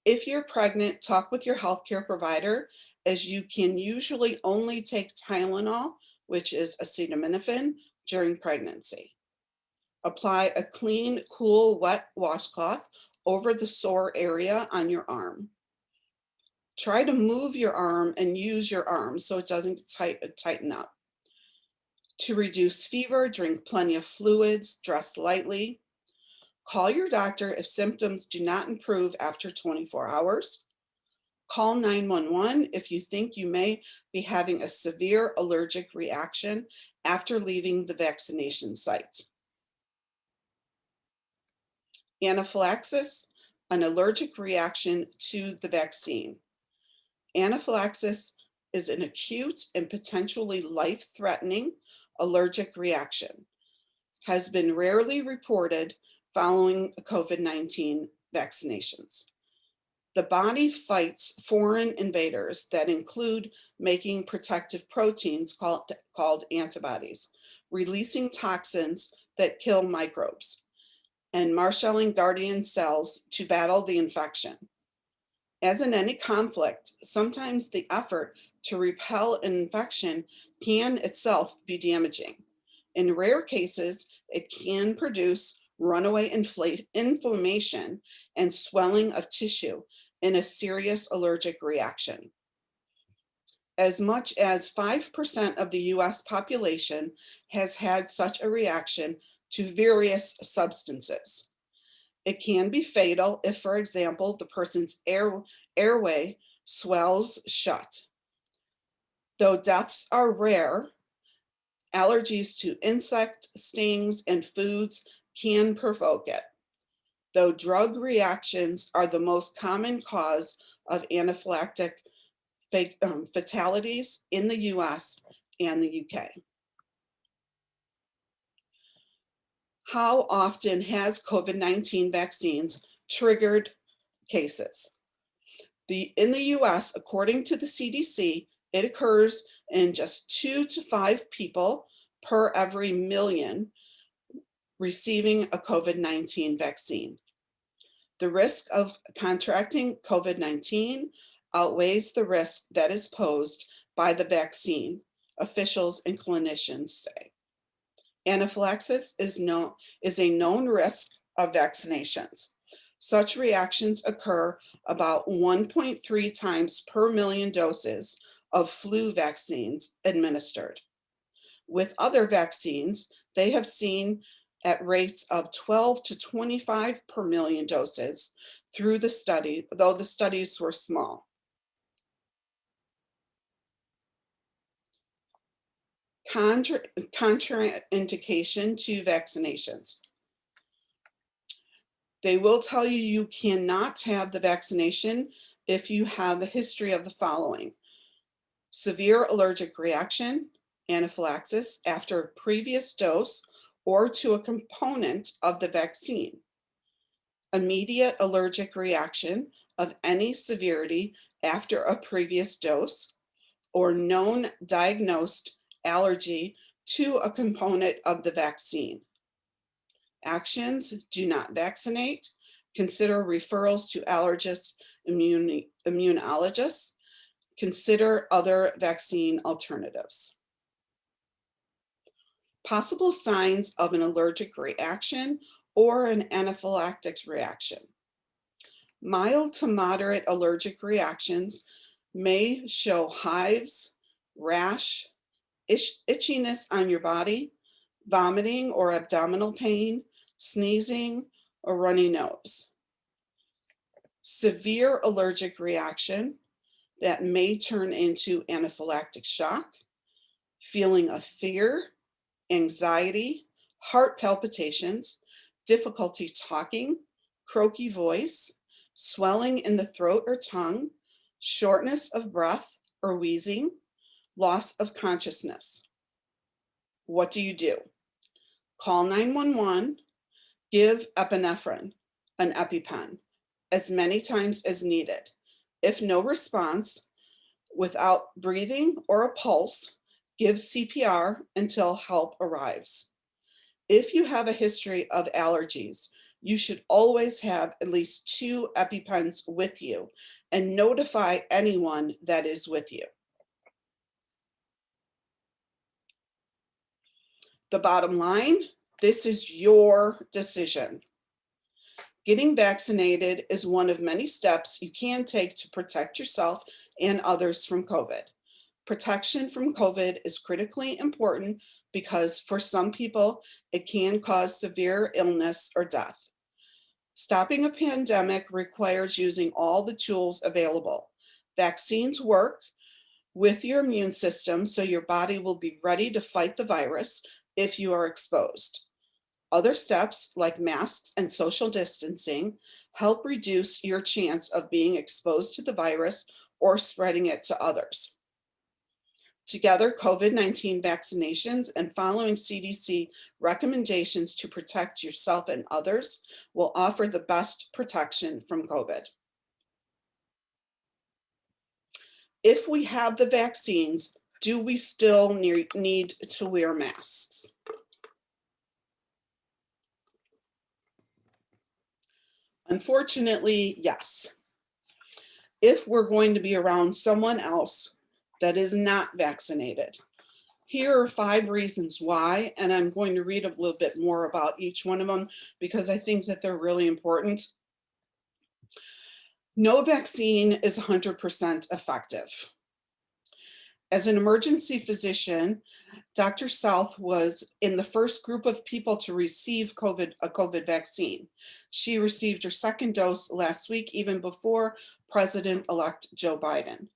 If you're pregnant, talk with your healthcare provider, as you can usually only take Tylenol, which is acetaminophen, during pregnancy. Apply a clean, cool, wet washcloth over the sore area on your arm. Try to move your arm and use your arm so it doesn't tighten up. To reduce fever, drink plenty of fluids, dress lightly. Call your doctor if symptoms do not improve after 24 hours. Call 911 if you think you may be having a severe allergic reaction after leaving the vaccination site. Anaphylaxis, an allergic reaction to the vaccine. Anaphylaxis is an acute and potentially life-threatening allergic reaction. Has been rarely reported following COVID-19 vaccinations. The body fights foreign invaders that include making protective proteins called antibodies, releasing toxins that kill microbes, and marshalling guardian cells to battle the infection. As in any conflict, sometimes the effort to repel an infection can itself be damaging. In rare cases, it can produce runaway inflammation and swelling of tissue in a serious allergic reaction. As much as 5% of the US population has had such a reaction to various substances. It can be fatal if, for example, the person's airway swells shut. Though deaths are rare, allergies to insect stings and foods can provoke it. Though drug reactions are the most common cause of anaphylactic fatalities in the US and the UK. How often has COVID-19 vaccines triggered cases? In the US, according to the CDC, it occurs in just 2 to 5 people per every million receiving a COVID-19 vaccine. The risk of contracting COVID-19 outweighs the risk that is posed by the vaccine, officials and clinicians say. Anaphylaxis is a known risk of vaccinations. Such reactions occur about 1.3 times per million doses of flu vaccines administered. With other vaccines, they have seen at rates of 12 to 25 per million doses through the study, though the studies were small. Contraindication to vaccinations. They will tell you you cannot have the vaccination if you have the history of the following: severe allergic reaction, anaphylaxis after a previous dose or to a component of the vaccine, immediate allergic reaction of any severity after a previous dose, or known diagnosed allergy to a component of the vaccine. Actions: do not vaccinate, Consider referrals to allergists, immunologists. Consider other vaccine alternatives. Possible signs of an allergic reaction or an anaphylactic reaction. Mild to moderate allergic reactions may show hives, rash, itchiness on your body, vomiting or abdominal pain, sneezing, or runny nose. Severe allergic reaction that may turn into anaphylactic shock, feeling of fear, anxiety, heart palpitations, difficulty talking, croaky voice, swelling in the throat or tongue, shortness of breath or wheezing, loss of consciousness. What do? Call 911, give epinephrine, an EpiPen, as many times as needed. If no response, without breathing or a pulse, give CPR until help arrives. If you have a history of allergies, you should always have at least 2 EpiPens with you and notify anyone that is with you. The bottom line, this is your decision. Getting vaccinated is one of many steps you can take to protect yourself and others from COVID. Protection from COVID is critically important because for some people, it can cause severe illness or death. Stopping a pandemic requires using all the tools available. Vaccines work with your immune system, so your body will be ready to fight the virus if you are exposed. Other steps like masks and social distancing help reduce your chance of being exposed to the virus or spreading it to others. Together, COVID-19 vaccinations and following CDC recommendations to protect yourself and others will offer the best protection from COVID. If we have the vaccines, do we still need to wear masks? Unfortunately, yes. If we're going to be around someone else that is not vaccinated. Here are 5 reasons why, and I'm going to read a little bit more about each one of them because I think that they're really important. No vaccine is 100% effective. As an emergency physician, Dr. South was in the first group of people to receive a COVID vaccine. She received her 2nd dose last week, even before President-elect Joe Biden.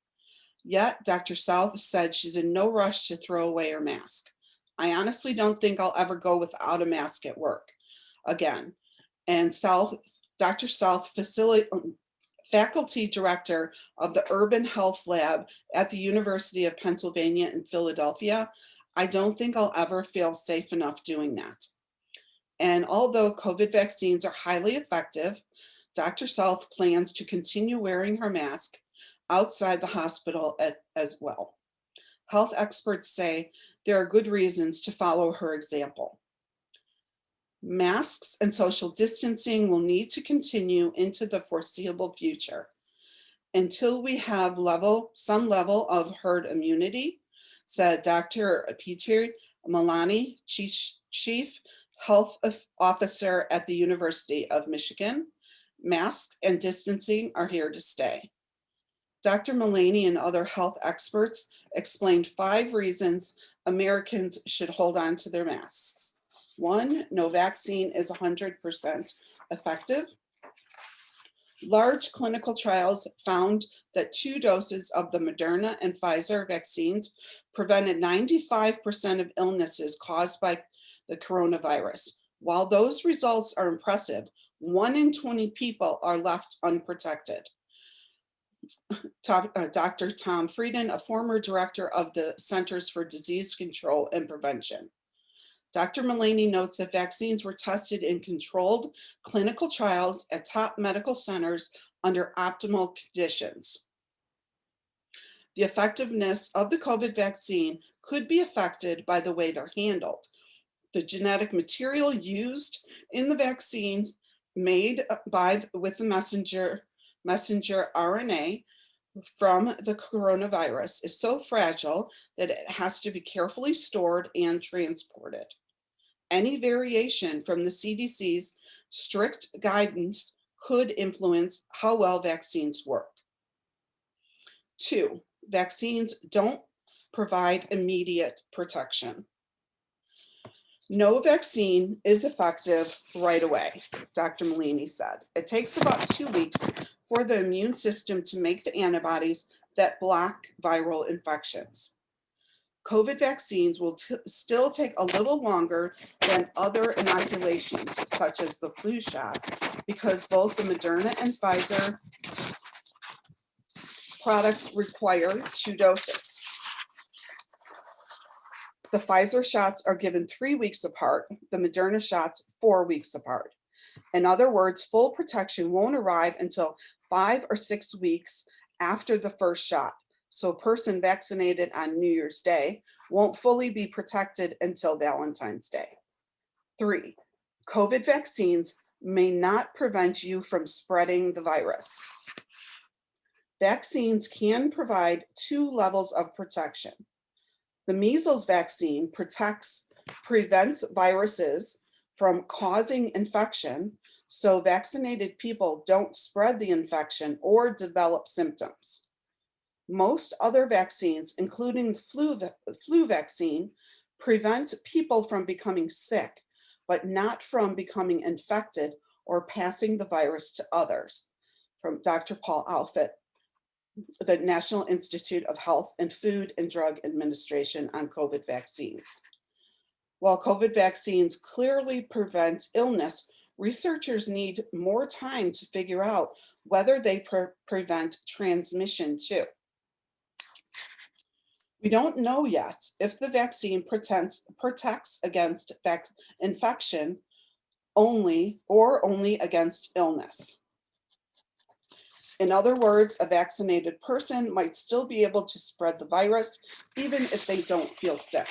Yet, Dr. South said she's in no rush to throw away her mask. I honestly don't think I'll ever go without a mask at work again. And Dr. South, faculty director of the Urban Health Lab at the University of Pennsylvania in Philadelphia, I don't think I'll ever feel safe enough doing that. And although COVID vaccines are highly effective, Dr. South plans to continue wearing her mask outside the hospital as well. Health experts say there are good reasons to follow her example. Masks and social distancing will need to continue into the foreseeable future until we have some level of herd immunity, said Dr. Peter Malani, Chief Health Officer at the University of Michigan. Masks and distancing are here to stay. Dr. Malani and other health experts explained 5 reasons Americans should hold on to their masks. 1, no vaccine is 100% effective. Large clinical trials found that 2 doses of the Moderna and Pfizer vaccines prevented 95% of illnesses caused by the coronavirus. While those results are impressive, 1 in 20 people are left unprotected. Dr. Tom Frieden, a former director of the Centers for Disease Control and Prevention. Dr. Malani notes that vaccines were tested in controlled clinical trials at top medical centers under optimal conditions. The effectiveness of the COVID vaccine could be affected by the way they're handled. The genetic material used in the vaccines made with the messenger RNA from the coronavirus is so fragile that it has to be carefully stored and transported. Any variation from the CDC's strict guidance could influence how well vaccines work. 2, vaccines don't provide immediate protection. No vaccine is effective right away, Dr. Malini said. It takes about 2 weeks for the immune system to make the antibodies that block viral infections. COVID vaccines will still take a little longer than other inoculations, such as the flu shot, because both the Moderna and Pfizer products require 2 doses. The Pfizer shots are given 3 weeks apart, the Moderna shots 4 weeks apart. In other words, full protection won't arrive until 5 or 6 weeks after the first shot. So a person vaccinated on New Year's Day won't fully be protected until Valentine's Day. 3, COVID vaccines may not prevent you from spreading the virus. Vaccines can provide 2 levels of protection. The measles vaccine prevents viruses from causing infection, so vaccinated people don't spread the infection or develop symptoms. Most other vaccines, including the flu vaccine, prevent people from becoming sick, but not from becoming infected or passing the virus to others. From Dr. Paul Alfit, the National Institute of Health and Food and Drug Administration on COVID vaccines. While COVID vaccines clearly prevent illness, researchers need more time to figure out whether they prevent transmission too. We don't know yet if the vaccine protects against infection only or only against illness. In other words, a vaccinated person might still be able to spread the virus even if they don't feel sick.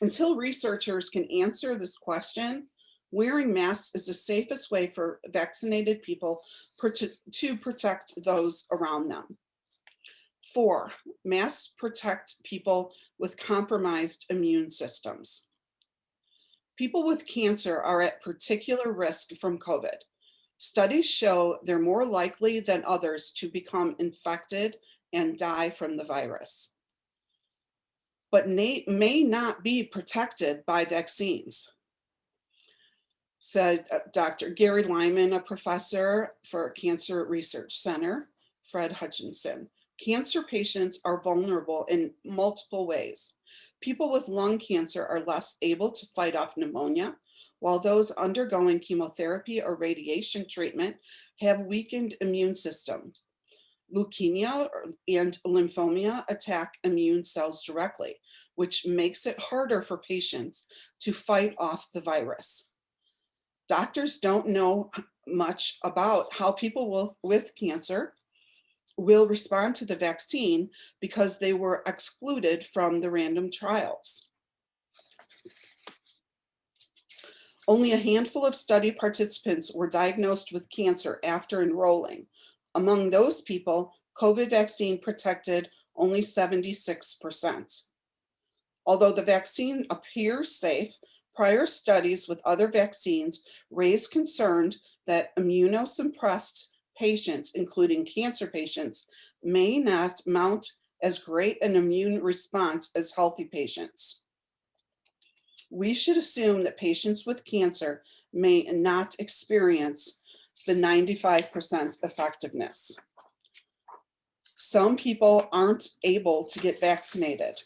Until researchers can answer this question, wearing masks is the safest way for vaccinated people to protect those around them. 4, masks protect people with compromised immune systems. People with cancer are at particular risk from COVID. Studies show they're more likely than others to become infected and die from the virus, but may not be protected by vaccines, says Dr. Gary Lyman, a professor for Cancer Research Center, Fred Hutchinson. Cancer patients are vulnerable in multiple ways. People with lung cancer are less able to fight off pneumonia, while those undergoing chemotherapy or radiation treatment have weakened immune systems. Leukemia and lymphoma attack immune cells directly, which makes it harder for patients to fight off the virus. Doctors don't know much about how people with cancer will respond to the vaccine because they were excluded from the random trials. Only a handful of study participants were diagnosed with cancer after enrolling. Among those people, COVID vaccine protected only 76%. Although the vaccine appears safe, prior studies with other vaccines raised concern that immunosuppressed patients, including cancer patients, may not mount as great an immune response as healthy patients. We should assume that patients with cancer may not experience the 95% effectiveness. Some people aren't able to get vaccinated.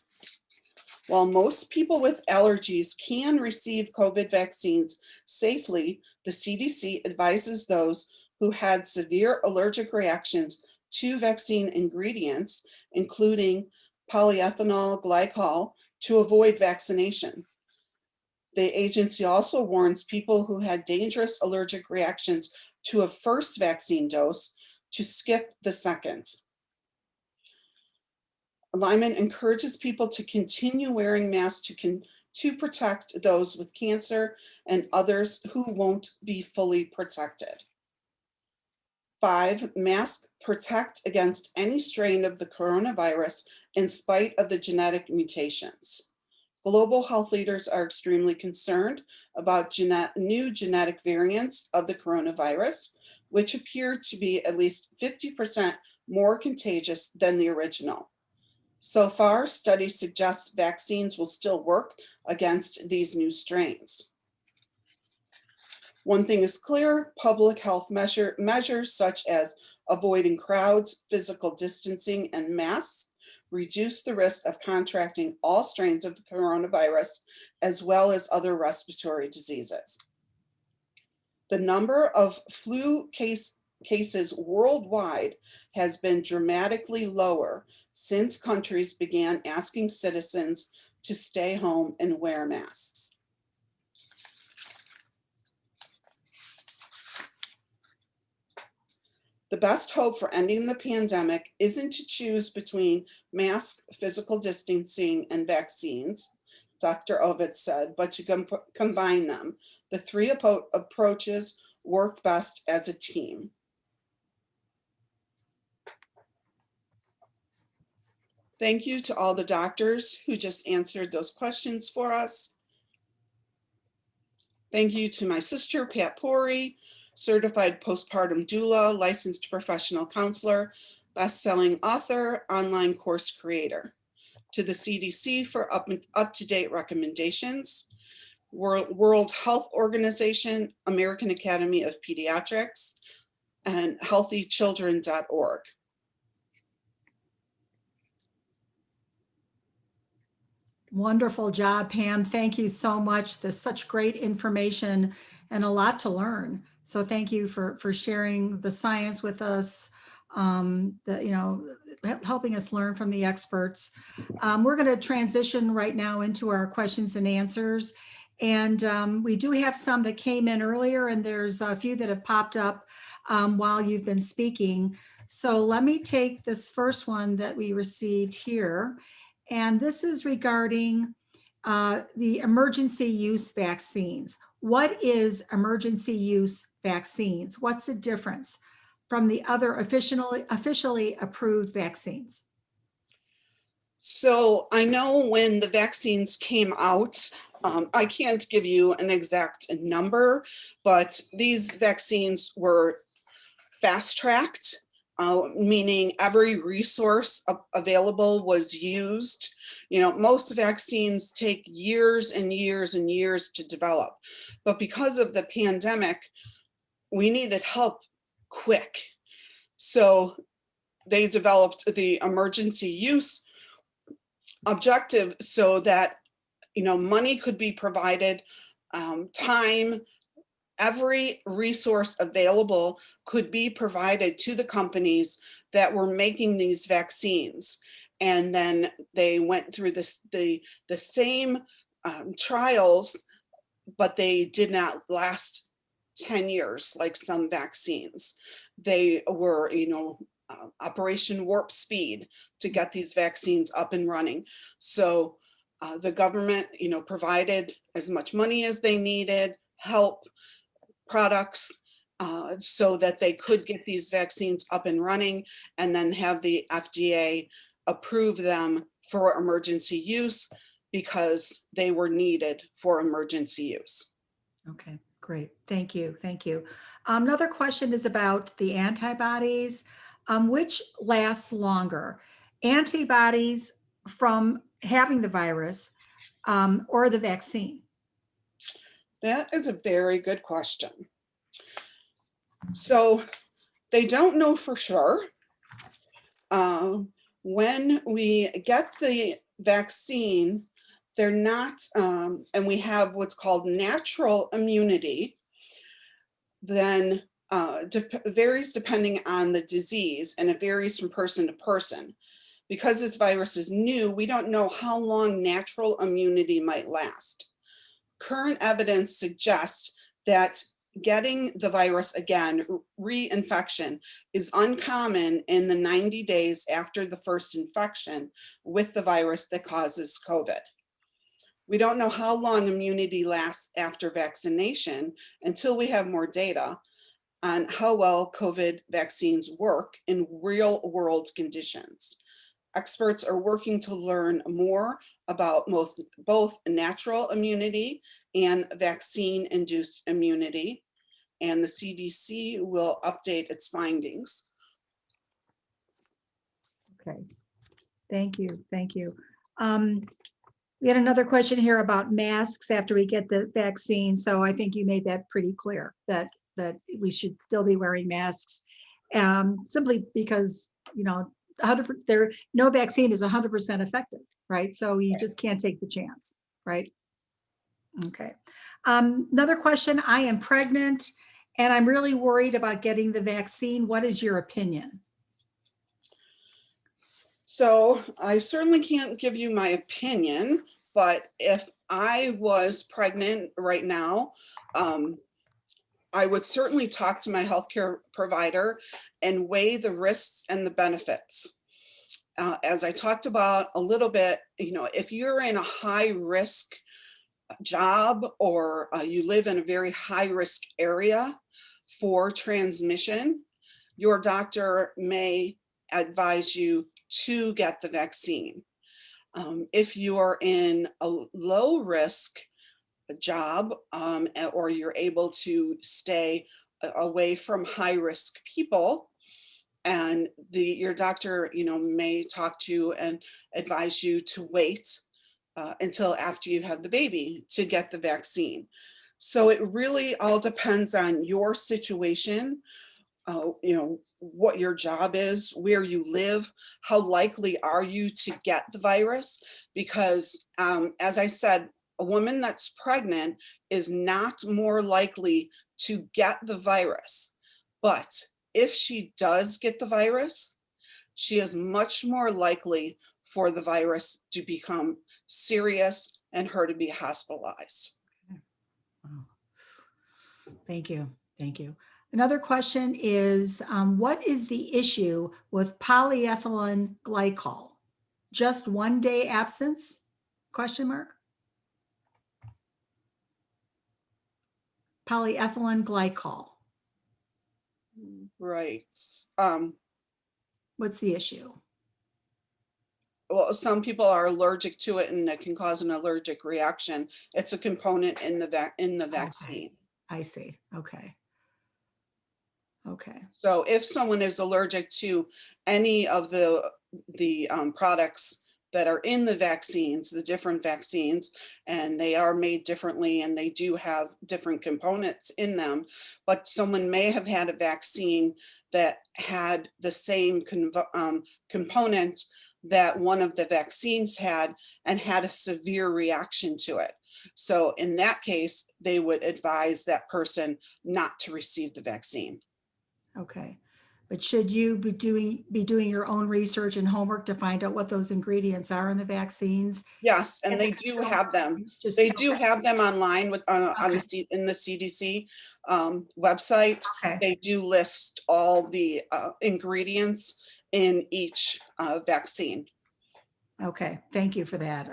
While most people with allergies can receive COVID vaccines safely, the CDC advises those who had severe allergic reactions to vaccine ingredients, including polyethylene glycol, to avoid vaccination. The agency also warns people who had dangerous allergic reactions to a first vaccine dose to skip the second. Lyman encourages people to continue wearing masks to protect those with cancer and others who won't be fully protected. 5, masks protect against any strain of the coronavirus in spite of the genetic mutations. Global health leaders are extremely concerned about new genetic variants of the coronavirus, which appear to be at least 50% more contagious than the original. So far, studies suggest vaccines will still work against these new strains. One thing is clear, public health measures such as avoiding crowds, physical distancing, and masks reduce the risk of contracting all strains of the coronavirus, as well as other respiratory diseases. The number of flu cases worldwide has been dramatically lower since countries began asking citizens to stay home and wear masks. The best hope for ending the pandemic isn't to choose between masks, physical distancing, and vaccines, Dr. Ovid said, but to combine them. The three approaches work best as a team. Thank you to all the doctors who just answered those questions for us. Thank you to my sister, Pat Pori, certified postpartum doula, licensed professional counselor, best-selling author, online course creator. To the CDC for up-to-date recommendations, World Health Organization, American Academy of Pediatrics, and healthychildren.org. Wonderful job, Pam. Thank you so much. There's such great information and a lot to learn. So thank you for sharing the science with us, helping us learn from the experts. We're going to transition right now into our questions and answers. And we do have some that came in earlier, and there's a few that have popped up while you've been speaking. So let me take this first one that we received here. And this is regarding the emergency use vaccines. What is emergency use vaccines? What's the difference from the other officially approved vaccines? So I know when the vaccines came out, I can't give you an exact number, but these vaccines were fast-tracked, meaning every resource available was used. You know, most vaccines take years and years and years to develop, but because of the pandemic, we needed help quick. So they developed the emergency use objective so that, you know, money could be provided, time, every resource available could be provided to the companies that were making these vaccines. And then they went through the same trials, but they did not last 10 years like some vaccines. They were, Operation Warp Speed to get these vaccines up and running. So the government, provided as much money as they needed, help, products, so that they could get these vaccines up and running, and then have the FDA approve them for emergency use because they were needed for emergency use. Okay, great. Thank you. Thank you. Another question is about the antibodies, which lasts longer, antibodies from having the virus or the vaccine? That is a very good question. So they don't know for sure. When we get the vaccine, they're not, and we have what's called natural immunity, then varies depending on the disease, and it varies from person to person. Because this virus is new, we don't know how long natural immunity might last. Current evidence suggests that getting the virus again, reinfection, is uncommon in the 90 days after the first infection with the virus that causes COVID. We don't know how long immunity lasts after vaccination until we have more data on how well COVID vaccines work in real world conditions. Experts are working to learn more about both natural immunity and vaccine-induced immunity, and the CDC will update its findings. Okay, thank you, thank you. We had another question here about masks after we get the vaccine. So I think you made that pretty clear that we should still be wearing masks, simply because, you know, 100% no vaccine is 100% effective, right? So you just can't take the chance, right? Okay. Another question: I am pregnant and I'm really worried about getting the vaccine. What is your opinion? So I certainly can't give you my opinion, but if I was pregnant right now, I would certainly talk to my healthcare provider and weigh the risks and the benefits. As I talked about a little bit, you know, if you're in a high risk job or you live in a very high risk area for transmission, your doctor may advise you to get the vaccine. If you are in a low risk job or you're able to stay away from high risk people, and your doctor, you know, may talk to you and advise you to wait until after you have the baby to get the vaccine. So it really all depends on your situation, you know, what your job is, where you live, how likely are you to get the virus? Because as I said, a woman that's pregnant is not more likely to get the virus. But if she does get the virus, she is much more likely for the virus to become serious and her to be hospitalized. Wow. Thank you. Thank you. Another question is, what is the issue with polyethylene glycol? Just 1 day absence? Question mark. Polyethylene glycol. Right. What's the issue? Well, some people are allergic to it and it can cause an allergic reaction. It's a component in the vaccine. Okay. I see. Okay. Okay. So if someone is allergic to any of the products that are in the vaccines, the different vaccines, and they are made differently and they do have different components in them, but someone may have had a vaccine that had the same component that one of the vaccines had and had a severe reaction to it. So in that case, they would advise that person not to receive the vaccine. Okay. But should you be doing your own research and homework to find out what those ingredients are in the vaccines? Yes, and As a they do have them. Just They do okay. have them online with on Okay. the in the CDC website. Okay. They do list all the ingredients in each vaccine. Okay, thank you for that.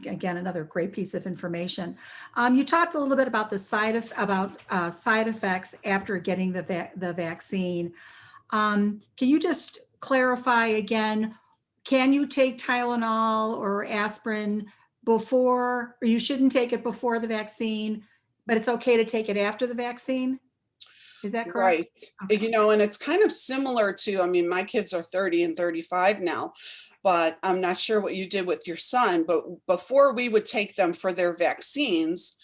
Again, another great piece of information. You talked a little bit about the side effects after getting the vaccine. Can you just clarify again? Can you take Tylenol or aspirin before, or you shouldn't take it before the vaccine, but it's okay to take it after the vaccine? Is that correct? Right. Okay. You know, and it's kind of similar to, I mean, my kids are 30 and 35 now, but I'm not sure what you did with your son, but before we would take them for their vaccines,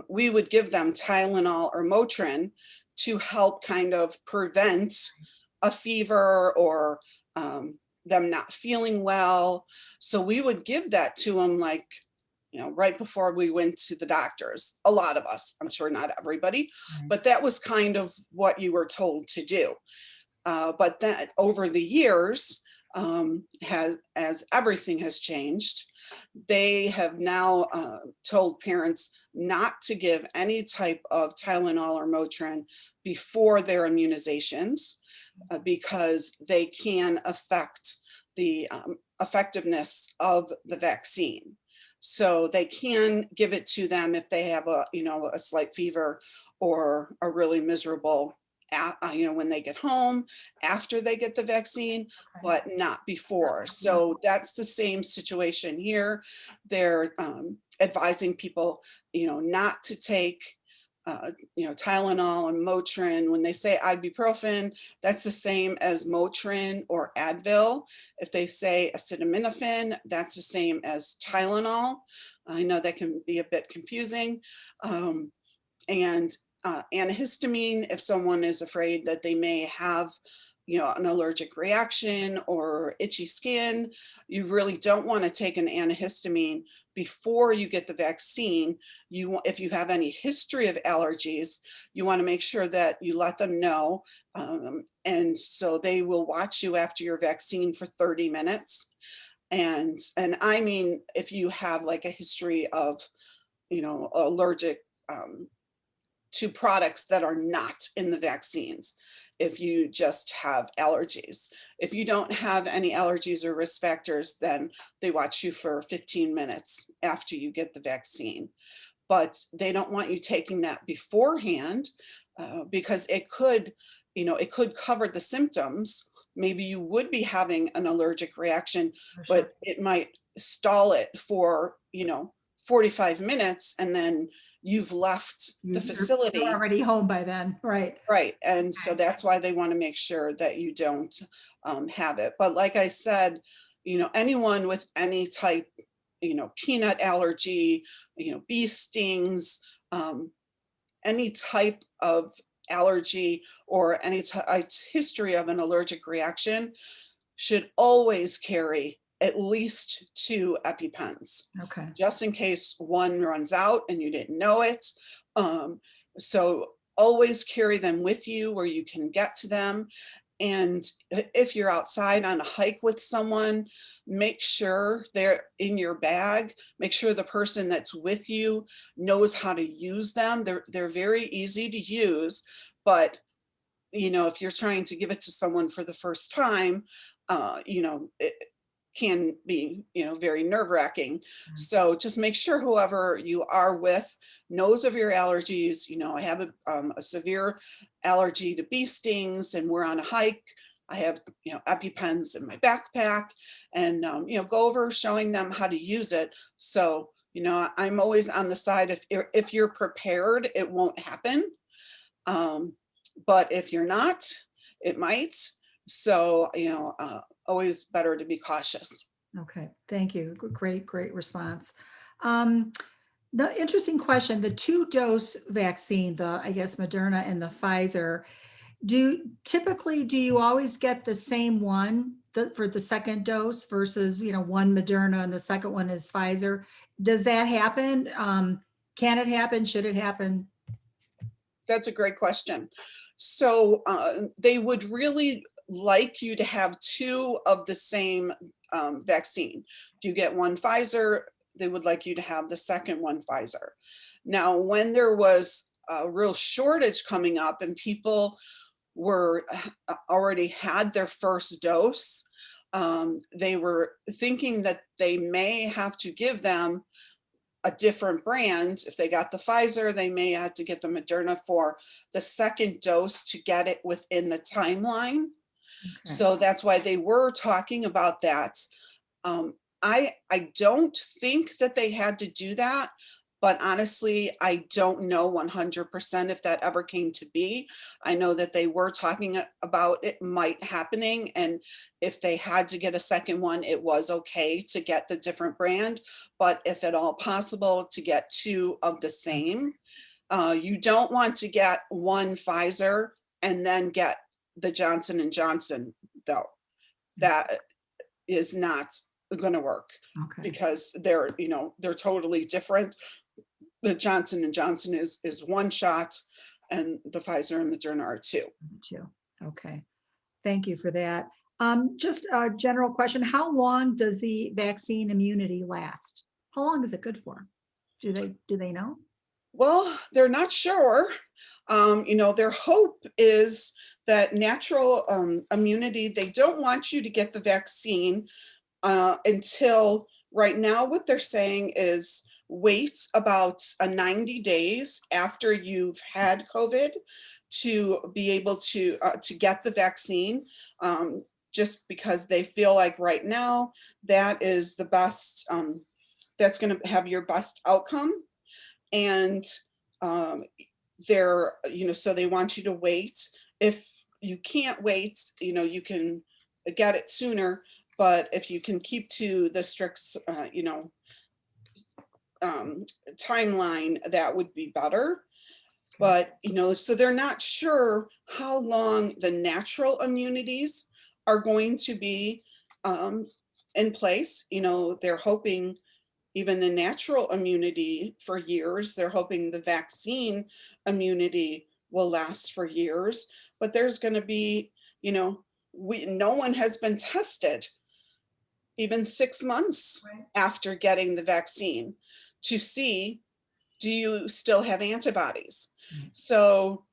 we would give them Tylenol or Motrin to help kind of prevent a fever or them not feeling well. So we would give that to them like, you know, right before we went to the doctors. A lot of us, I'm sure not everybody, Right. but that was kind of what you were told to do. But that over the years, as everything has changed, they have now told parents not to give any type of Tylenol or Motrin before their immunizations because they can affect the effectiveness of the vaccine. So they can give it to them if they have a, a slight fever or a really miserable, when they get home after they get the vaccine, Okay. but not before. So that's the same situation here. They're advising people, not to take Tylenol and Motrin. When they say ibuprofen, that's the same as Motrin or Advil. If they say acetaminophen, that's the same as Tylenol. I know that can be a bit confusing. And antihistamine, if someone is afraid that they may have an allergic reaction or itchy skin, you really don't want to take an antihistamine before you get the vaccine. If you have any history of allergies, you want to make sure that you let them know. And so they will watch you after your vaccine for 30 minutes. And I mean, if you have like a history of, allergic to products that are not in the vaccines, if you just have allergies. If you don't have any allergies or risk factors, then they watch you for 15 minutes after you get the vaccine. But they don't want you taking that beforehand because it could cover the symptoms. Maybe you would be having an allergic reaction, but it might stall it for, 45 minutes, and then you've left the facility. You're already home by then, right? Right. And so that's why they want to make sure that you don't have it. But like I said, anyone with any type, peanut allergy, bee stings, any type of allergy or any history of an allergic reaction should always carry at least 2 EpiPens. Okay. Just in case one runs out and you didn't know it. So always carry them with you where you can get to them. And if you're outside on a hike with someone, make sure they're in your bag. Make sure the person that's with you knows how to use them. They're very easy to use, but if you're trying to give it to someone for the first time, it can be, very nerve-wracking. So just make sure whoever you are with knows of your allergies. I have a severe allergy to bee stings, and we're on a hike. I have, EpiPens in my backpack, and, go over showing them how to use it. So, I'm always on the side, if you're prepared, it won't happen. But if you're not, it might. So, always better to be cautious. Okay, thank you. Great response. The interesting question, the 2-dose vaccine, I guess Moderna and the Pfizer, do you always get the same one for the second dose versus, one Moderna and the second one is Pfizer? Does that happen? Can it happen? Should it happen? That's a great question. So they would really like you to have 2 of the same vaccine. If you get one Pfizer, they would like you to have the second one Pfizer. Now, when there was a real shortage coming up and people were already had their first dose, they were thinking that they may have to give them a different brand. If they got the Pfizer, they may have to get the Moderna for the second dose to get it within the timeline. Okay. So that's why they were talking about that. I don't think that they had to do that, but honestly, I don't know 100% if that ever came to be. I know that they were talking about it might happening, and if they had to get a second one, it was okay to get the different brand, but if at all possible, to get 2 of the same. You don't want to get one Pfizer and then get the Johnson & Johnson, though. That is not going to work. Okay. Because they're totally different. The Johnson & Johnson is one shot, and the Pfizer and Moderna are 2. 2. Okay. Thank you for that. Just a general question. How long does the vaccine immunity last? How long is it good for? Do they know? Well, they're not sure. Their hope is that natural immunity, they don't want you to get the vaccine until Right now, what they're saying is wait about 90 days after you've had COVID to be able to get the vaccine, just because they feel like right now that is the best, that's going to have your best outcome. And they're, so they want you to wait. If you can't wait, you can get it sooner, but if you can keep to the strict, timeline, that would be better. But, so they're not sure how long the natural immunities are going to be in place. They're hoping even the natural immunity for years. They're hoping the vaccine immunity will last for years. But there's going to be, no one has been tested even 6 months after getting the vaccine to see, do you still have antibodies? So,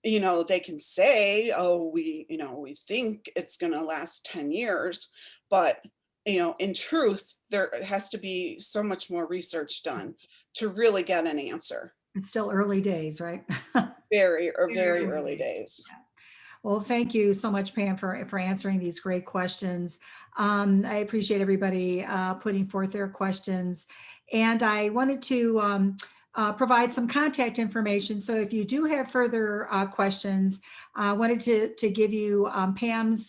they can say, oh, we think it's going to last 10 years, but in truth, there has to be so much more research done to really get an answer. It's still early days, right? Very early days. Yeah. Well, thank you so much, Pam, for answering these great questions. I appreciate everybody putting forth their questions. And I wanted to provide some contact information. So if you do have further questions, I wanted to give you Pam's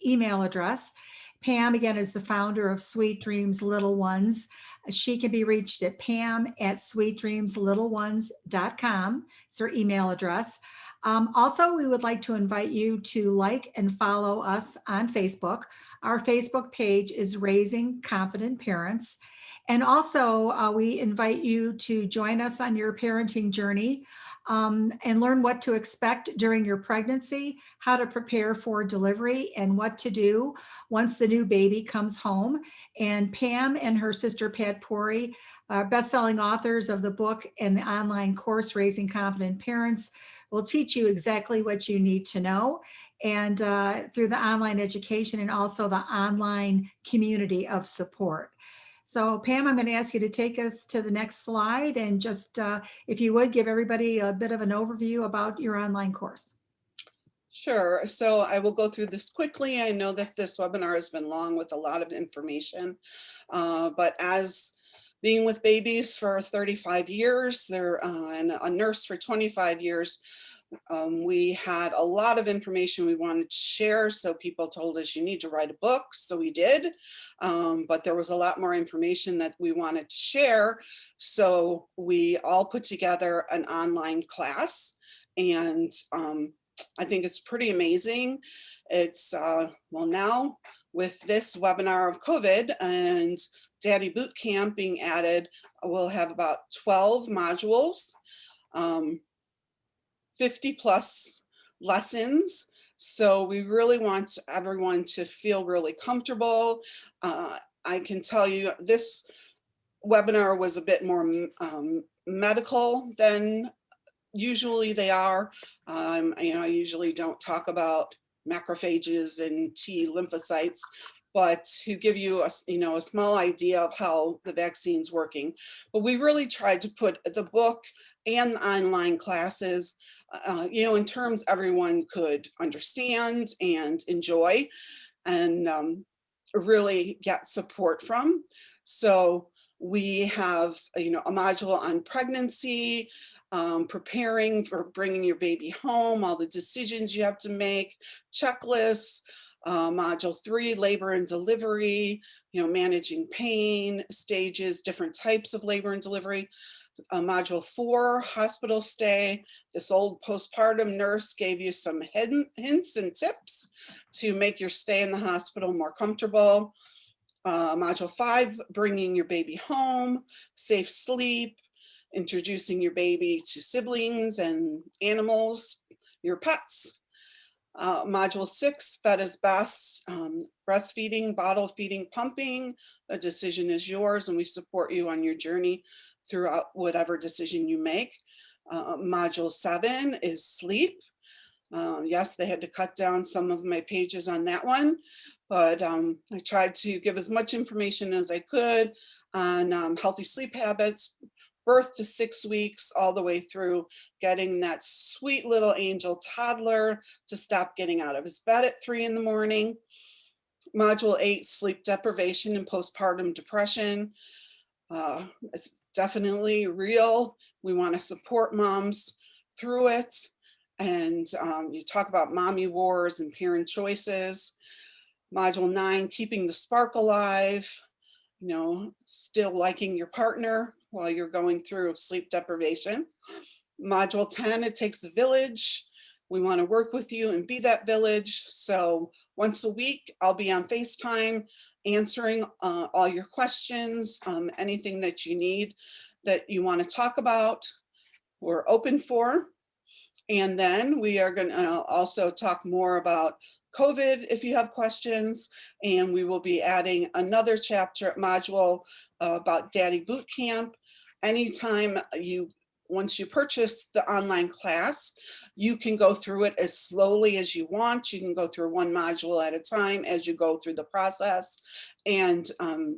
email address. Pam, again, is the founder of Sweet Dreams Little Ones. She can be reached at pam@sweetdreamslittle.ones.com. It's her email address. Also, we would like to invite you to like and follow us on Facebook. Our Facebook page is Raising Confident Parents. And also, we invite you to join us on your parenting journey and learn what to expect during your pregnancy, how to prepare for delivery, and what to do once the new baby comes home. And Pam and her sister Pat Pori, best-selling authors of the book and the online course Raising Confident Parents, will teach you exactly what you need to know, and through the online education and also the online community of support. So Pam, I'm going to ask you to take us to the next slide and just, if you would, give everybody a bit of an overview about your online course. Sure. So I will go through this quickly. I know that this webinar has been long with a lot of information, but as being with babies for 35 years, and a nurse for 25 years, we had a lot of information we wanted to share. So people told us you need to write a book. So we did, but there was a lot more information that we wanted to share. So we all put together an online class, and I think it's pretty amazing. It's, well, now with this webinar of COVID and Daddy Boot Camp being added, we'll have about 12 modules, 50 plus lessons. So we really want everyone to feel really comfortable. I can tell you this webinar was a bit more medical than usually they are. I usually don't talk about macrophages and T lymphocytes, but to give you a small idea of how the vaccine's working. But we really tried to put the book and the online classes, in terms everyone could understand and enjoy, and really get support from. So we have, a module on pregnancy, preparing for bringing your baby home, all the decisions you have to make, checklists, module 3, labor and delivery, managing pain, stages, different types of labor and delivery. Module 4, hospital stay. This old postpartum nurse gave you some hints and tips to make your stay in the hospital more comfortable. Module 5, bringing your baby home, safe sleep, introducing your baby to siblings and animals, your pets. Module 6, fed is best, breastfeeding, bottle feeding, pumping. The decision is yours, and we support you on your journey throughout whatever decision you make. Module 7 is sleep. Yes, they had to cut down some of my pages on that one, but I tried to give as much information as I could on healthy sleep habits, birth to 6 weeks, all the way through getting that sweet little angel toddler to stop getting out of his bed at 3 in the morning. Module 8, sleep deprivation and postpartum depression. It's definitely real. We want to support moms through it. And you talk about mommy wars and parent choices. Module 9, keeping the spark alive, still liking your partner while you're going through sleep deprivation. Module 10, it takes a village. We want to work with you and be that village. So once a week, I'll be on FaceTime answering all your questions, anything that you need that you want to talk about, we're open for. And then we are going to also talk more about COVID if you have questions, and we will be adding another chapter module about Daddy Boot Camp. Anytime once you purchase the online class, you can go through it as slowly as you want. You can go through one module at a time as you go through the process. And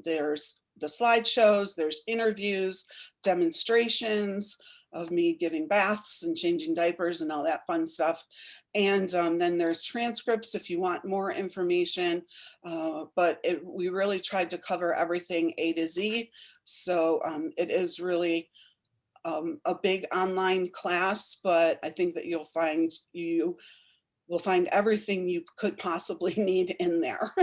there's the slideshows, there's interviews, demonstrations of me giving baths and changing diapers and all that fun stuff. And then there's transcripts if you want more information, but we really tried to cover everything A to Z. So it is really a big online class, but I think that you will find everything you could possibly need in there.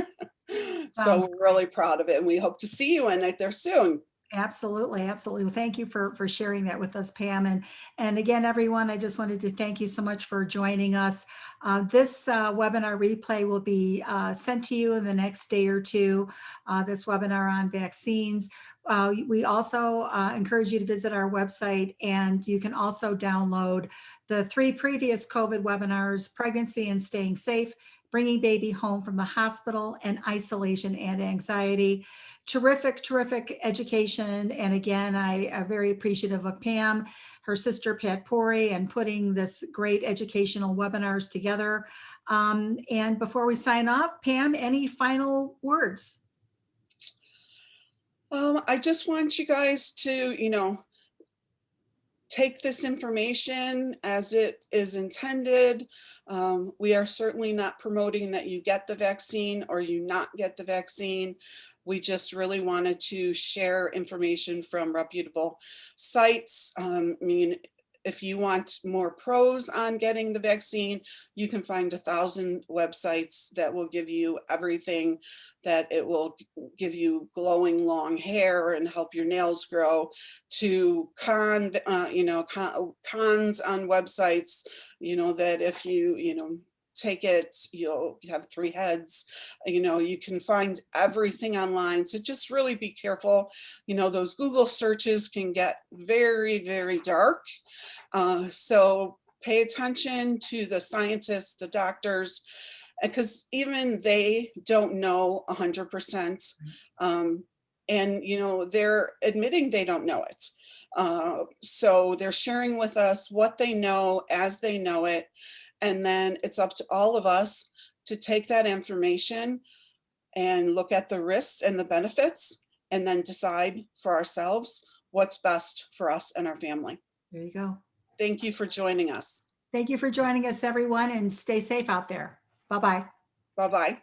So Sounds we're really proud of it, and we hope to see you in it there soon. Absolutely, absolutely. Well, thank you for sharing that with us, Pam. And again, everyone, I just wanted to thank you so much for joining us. This webinar replay will be sent to you in the next day or two. This webinar on vaccines. We also encourage you to visit our website, and you can also download the 3 previous COVID webinars: pregnancy and staying safe, bringing baby home from the hospital, and isolation and anxiety. Terrific education. And again, I am very appreciative of Pam, her sister Pat Pori, and putting this great educational webinars together. And before we sign off, Pam, any final words? I just want you guys to, take this information as it is intended. We are certainly not promoting that you get the vaccine or you not get the vaccine. We just really wanted to share information from reputable sites. If you want more pros on getting the vaccine, you can find 1,000 websites that will give you everything, that it will give you glowing long hair and help your nails grow, to cons on websites, that if you take it, you'll have 3 heads. You can find everything online. So just really be careful. Those Google searches can get very, very dark. So pay attention to the scientists, the doctors, because even they don't know 100%. And they're admitting they don't know it. So they're sharing with us what they know as they know it. And then it's up to all of us to take that information and look at the risks and the benefits, and then decide for ourselves what's best for us and our family. There you go. Thank you for joining us. Thank you for joining us, everyone, and stay safe out there. Bye-bye. Bye-bye.